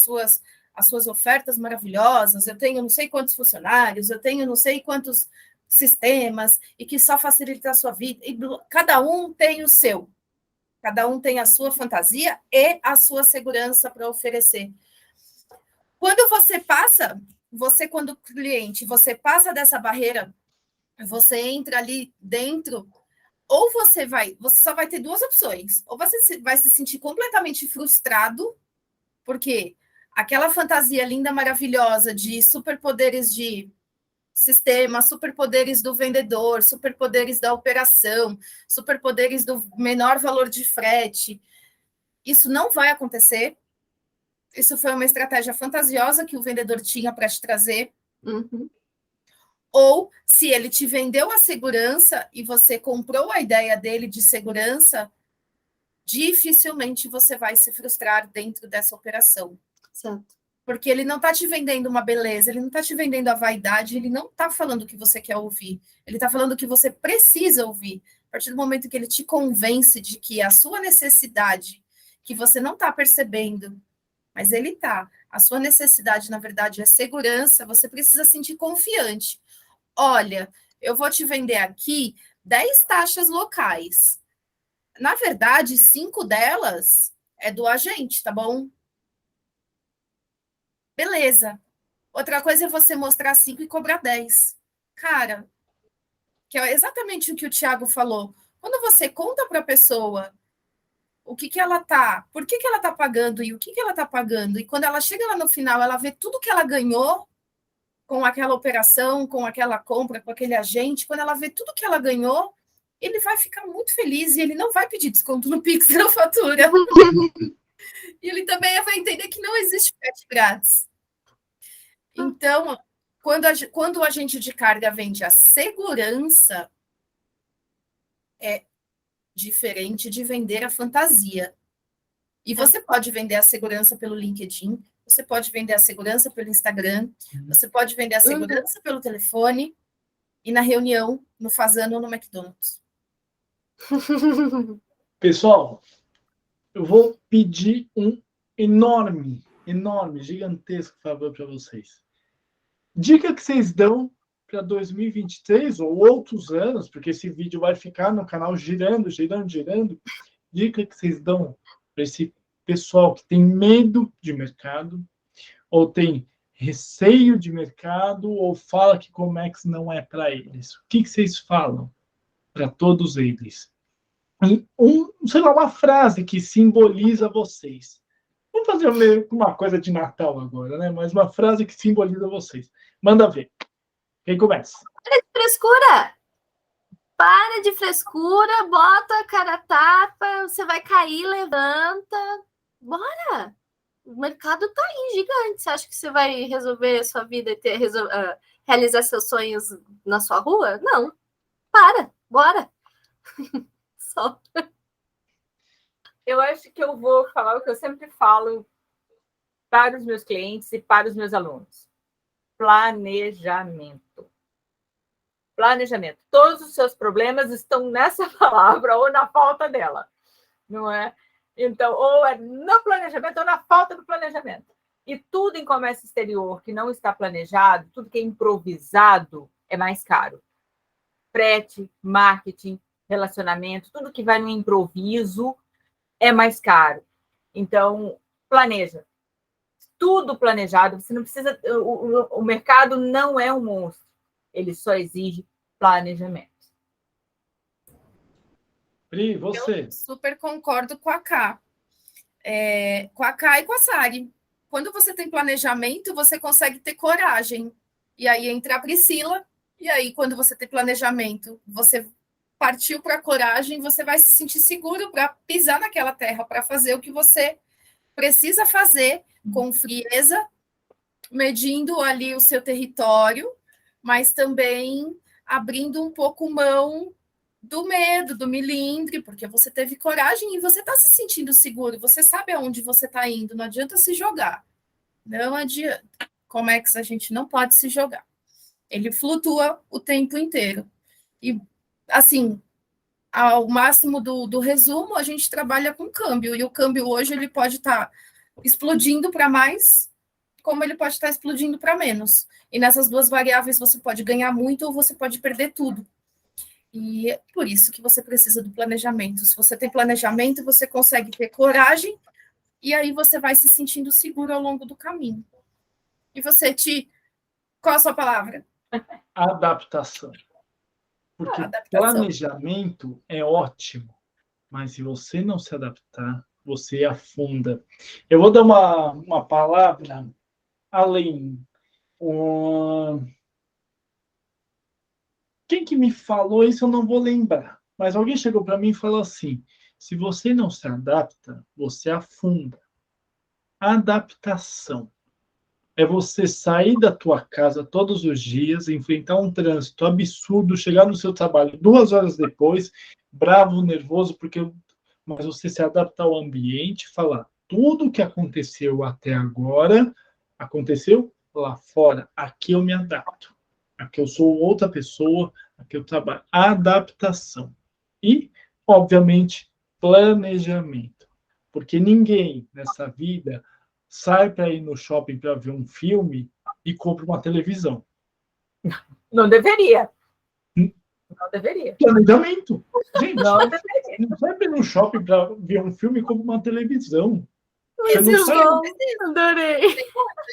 suas ofertas maravilhosas. Eu tenho não sei quantos funcionários, eu tenho não sei quantos sistemas, e que só facilita a sua vida. E cada um tem o seu. Cada um tem a sua fantasia e a sua segurança para oferecer. Quando quando cliente, você passa dessa barreira, você entra ali dentro, ou você só vai ter duas opções. Ou você vai se sentir completamente frustrado, porque aquela fantasia linda, maravilhosa de superpoderes de sistema, superpoderes do vendedor, superpoderes da operação, superpoderes do menor valor de frete, isso não vai acontecer. Isso foi uma estratégia fantasiosa que o vendedor tinha para te trazer. Uhum. Ou, se ele te vendeu a segurança e você comprou a ideia dele de segurança, dificilmente você vai se frustrar dentro dessa operação. Certo. Porque ele não está te vendendo uma beleza, ele não está te vendendo a vaidade, ele não está falando o que você quer ouvir, ele está falando o que você precisa ouvir. A partir do momento que ele te convence de que a sua necessidade, que você não está percebendo, mas ele está. A sua necessidade, na verdade, é segurança, você precisa sentir confiante. Olha, eu vou te vender aqui 10 taxas locais. Na verdade, 5 delas é do agente, tá bom? Beleza. Outra coisa é você mostrar 5 e cobrar 10. Cara, que é exatamente o que o Thiago falou. Quando você conta para a pessoa por que ela está pagando e o que ela está pagando, e quando ela chega lá no final, ela vê tudo que ela ganhou com aquela operação, com aquela compra, com aquele agente, quando ela vê tudo que ela ganhou, ele vai ficar muito feliz e ele não vai pedir desconto no Pix na fatura. E ele também vai entender que não existe frete grátis. Então, quando o agente de carga vende a segurança, é diferente de vender a fantasia. E você pode vender a segurança pelo LinkedIn, você pode vender a segurança pelo Instagram, você pode vender a segurança pelo telefone e na reunião, no Fazano ou no McDonald's. Pessoal, eu vou pedir um enorme, gigantesco favor para vocês. Dica que vocês dão para 2023 ou outros anos, porque esse vídeo vai ficar no canal girando. Dica que vocês dão para esse pessoal que tem medo de mercado, ou tem receio de mercado, ou fala que Comex não é para eles. O que vocês falam para todos eles? Sei lá, uma frase que simboliza vocês. Vamos fazer uma coisa de Natal agora, né? Mas uma frase que simboliza vocês. Manda ver. Quem começa? Frescura! Para de frescura, bota a cara a tapa, você vai cair, levanta. Bora! O mercado tá aí, gigante. Você acha que você vai resolver a sua vida e realizar seus sonhos na sua rua? Não. Bora. Só. Eu acho que eu vou falar o que eu sempre falo para os meus clientes e para os meus alunos. Planejamento. Planejamento. Todos os seus problemas estão nessa palavra ou na falta dela, não é? Então, ou é no planejamento ou na falta do planejamento. E tudo em comércio exterior que não está planejado, tudo que é improvisado, é mais caro. Frete, marketing, relacionamento, tudo que vai no improviso é mais caro. Então, planeja. Tudo planejado, você não precisa... O mercado não é um monstro. Ele só exige planejamento. Pri, você? Eu super concordo com a Ká. Com a Ká e com a Sari. Quando você tem planejamento, você consegue ter coragem. E aí entra a Priscila, e aí quando você tem planejamento, você partiu para a coragem, você vai se sentir seguro para pisar naquela terra, para fazer o que você precisa fazer com frieza, medindo ali o seu território, mas também abrindo um pouco mão do medo, do milindre, porque você teve coragem e você está se sentindo seguro, você sabe aonde você está indo, não adianta se jogar. Não adianta. Comex, a gente não pode se jogar. Ele flutua o tempo inteiro. E, assim, ao máximo do resumo, a gente trabalha com câmbio, e o câmbio hoje ele pode estar explodindo para mais, como ele pode estar explodindo para menos. E nessas duas variáveis você pode ganhar muito ou você pode perder tudo. E é por isso que você precisa do planejamento. Se você tem planejamento, você consegue ter coragem e aí você vai se sentindo seguro ao longo do caminho. E você, Ti, qual a sua palavra? Adaptação. Porque planejamento é ótimo, mas se você não se adaptar, você afunda. Eu vou dar uma palavra além. Quem que me falou isso eu não vou lembrar, mas alguém chegou para mim e falou assim: se você não se adapta, você afunda. Adaptação é você sair da tua casa todos os dias, enfrentar um trânsito absurdo, chegar no seu trabalho 2 horas depois, bravo, nervoso, mas você se adapta ao ambiente, falar tudo o que aconteceu até agora aconteceu lá fora. Aqui eu me adapto. Aqui eu sou outra pessoa, aqui eu trabalho. Adaptação. E, obviamente, planejamento. Porque ninguém nessa vida sai para ir no shopping para ver um filme e compra uma televisão. Não deveria. Não deveria. Planejamento. Gente, não deveria. Não sai para ir no shopping para ver um filme e compra uma televisão. Adorei.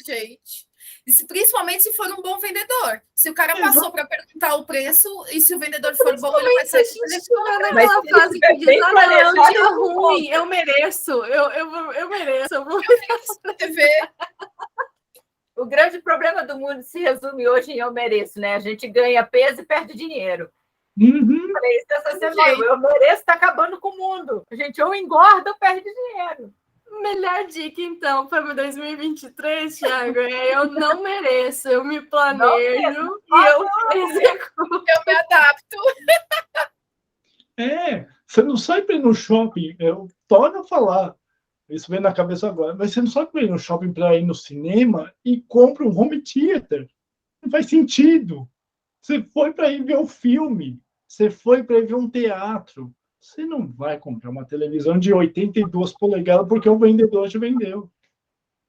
Gente. Principalmente se for um bom vendedor. Se o cara passou para perguntar o preço e se o vendedor for bom, ele vai sair. Naquela frase que diz: não, é um dia ruim, eu mereço. Eu mereço. Eu vou ver. O grande problema do mundo se resume hoje em eu mereço, né? A gente ganha peso e perde dinheiro. Uhum. Falei isso essa semana. Eu mereço, está acabando com o mundo. A gente ou engorda ou perde dinheiro. Melhor dica, então, para 2023, Thiago, eu não mereço, eu me planejo e eu executo. Eu me adapto. Você não sai para ir no shopping, eu torno a falar, isso vem na cabeça agora, mas você não sai para ir no shopping para ir no cinema e compra um home theater. Não faz sentido. Você foi para ir ver um filme, você foi para ir ver um teatro. Você não vai comprar uma televisão de 82 polegadas porque o vendedor te vendeu.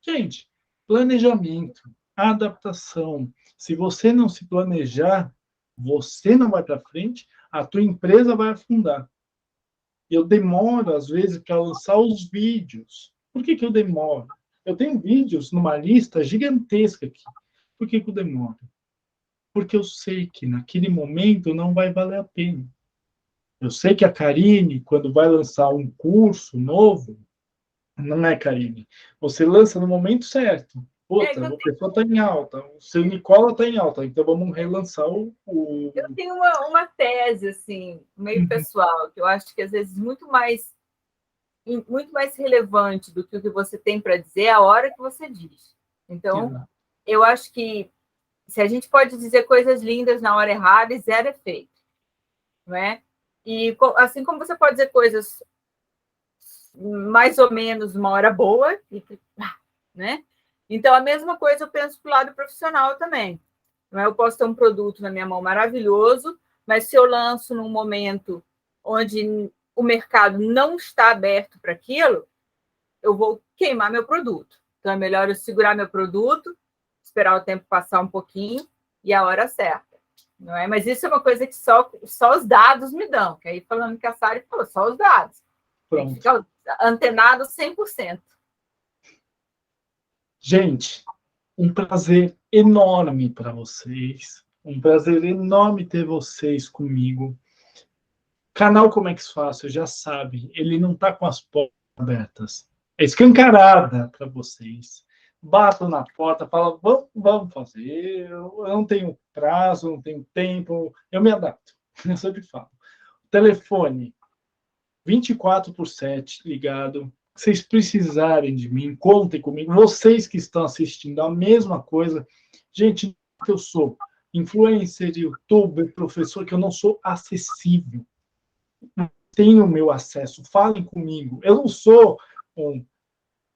Gente, planejamento, adaptação. Se você não se planejar, você não vai para frente, a tua empresa vai afundar. Eu demoro, às vezes, para lançar os vídeos. Por que eu demoro? Eu tenho vídeos numa lista gigantesca aqui. Por que eu demoro? Porque eu sei que naquele momento não vai valer a pena. Eu sei que a Karine, quando vai lançar um curso novo, não é, Karine? Você lança no momento certo. Outra, o pessoal está em alta, o seu Nicola está em alta, então vamos relançar o... Eu tenho uma tese, assim, meio pessoal, que eu acho que às vezes muito mais relevante do que o que você tem para dizer é a hora que você diz. Então, eu acho que se a gente pode dizer coisas lindas na hora errada, e zero efeito, não é? E assim como você pode dizer coisas mais ou menos uma hora boa, né? Então, a mesma coisa eu penso para o lado profissional também. Não é? Eu posso ter um produto na minha mão maravilhoso, mas se eu lanço num momento onde o mercado não está aberto para aquilo, eu vou queimar meu produto. Então, é melhor eu segurar meu produto, esperar o tempo passar um pouquinho e a hora certa. Não é? Mas isso é uma coisa que só os dados me dão. Que aí, falando que a Sari falou, só os dados. Tem que ficar antenado 100%. Gente, um prazer enorme para vocês. Um prazer enorme ter vocês comigo. Canal Como é que Fácil, já sabe, ele não está com as portas abertas. É escancarada para vocês. Bato na porta, falo, vamos fazer. Eu não tenho prazo, não tenho tempo, eu me adapto. Eu sempre falo. Telefone 24/7 ligado. Vocês precisarem de mim, contem comigo. Vocês que estão assistindo a mesma coisa. Gente, eu sou influencer, youtuber, professor, que eu não sou acessível. Tenho o meu acesso, falem comigo. Eu não sou um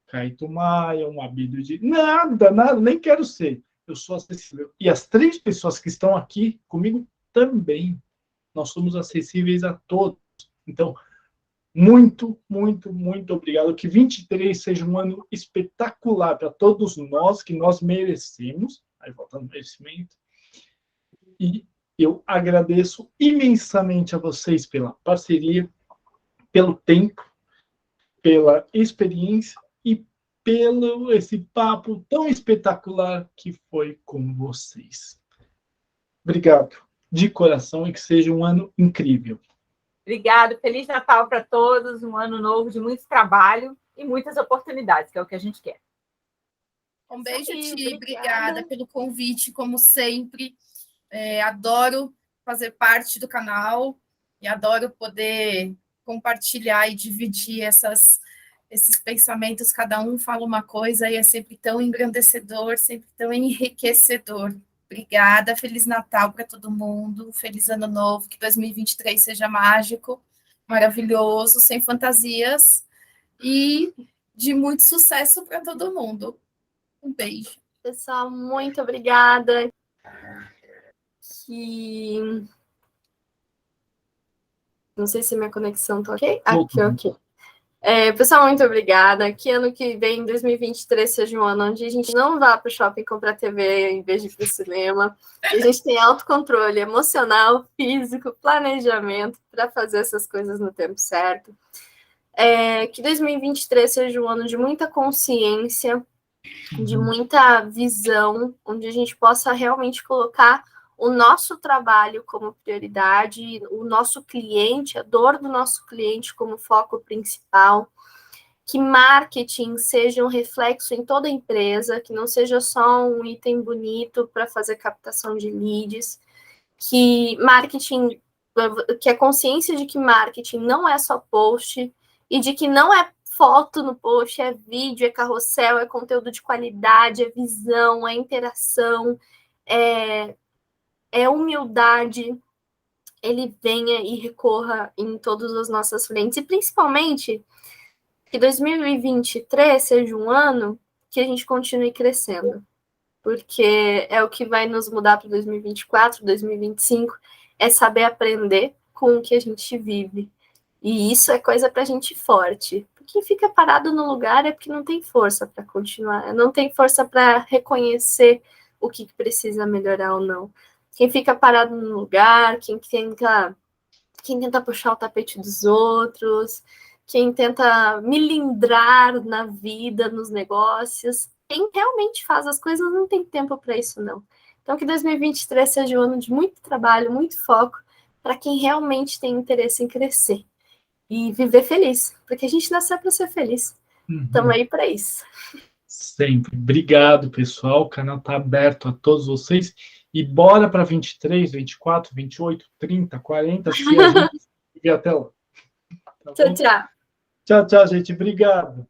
Caíto Maia, um Abílio de... Nada, nem quero ser. Eu sou acessível. E as 3 pessoas que estão aqui comigo também. Nós somos acessíveis a todos. Então, muito, muito, muito obrigado. Que 23 seja um ano espetacular para todos nós, que nós merecemos. Aí volta no merecimento. E eu agradeço imensamente a vocês pela parceria, pelo tempo, pela experiência e pelo esse papo tão espetacular que foi com vocês. Obrigado de coração e que seja um ano incrível. Obrigado, Feliz Natal para todos, um ano novo de muito trabalho e muitas oportunidades, que é o que a gente quer. Um beijo, Ti, obrigada pelo convite, como sempre. Adoro fazer parte do canal e adoro poder compartilhar e dividir esses pensamentos. Cada um fala uma coisa e é sempre tão engrandecedor, sempre tão enriquecedor. Obrigada, Feliz Natal para todo mundo, Feliz Ano Novo, que 2023 seja mágico, maravilhoso, sem fantasias e de muito sucesso para todo mundo. Um beijo. Pessoal, muito obrigada. Não sei se minha conexão tá ok. Aqui, ok. Pessoal, muito obrigada. Que ano que vem, 2023, seja um ano onde a gente não vá para o shopping comprar TV em vez de ir para o cinema. E a gente tem autocontrole emocional, físico, planejamento para fazer essas coisas no tempo certo. Que 2023 seja um ano de muita consciência, de muita visão, onde a gente possa realmente colocar o nosso trabalho como prioridade, o nosso cliente, a dor do nosso cliente como foco principal, que marketing seja um reflexo em toda a empresa, que não seja só um item bonito para fazer captação de leads, que a consciência de que marketing não é só post e de que não é foto no post, é vídeo, é carrossel, é conteúdo de qualidade, é visão, é interação, é humildade, ele venha e recorra em todas as nossas frentes, e principalmente que 2023 seja um ano que a gente continue crescendo, porque é o que vai nos mudar para 2024, 2025, é saber aprender com o que a gente vive, e isso é coisa para gente forte. Quem fica parado no lugar é porque não tem força para continuar, não tem força para reconhecer o que precisa melhorar ou não. Quem fica parado no lugar, quem tenta puxar o tapete dos outros, quem tenta milindrar na vida, nos negócios, quem realmente faz as coisas não tem tempo para isso, não. Então, que 2023 seja um ano de muito trabalho, muito foco, para quem realmente tem interesse em crescer e viver feliz, porque a gente nasceu para ser feliz. Estamos aí para isso. Sempre. Obrigado, pessoal. O canal está aberto a todos vocês. E bora para 23, 24, 28, 30, 40, se a gente viver até lá. Tá Tchau, bom? tchau. Tchau, tchau, gente. Obrigado.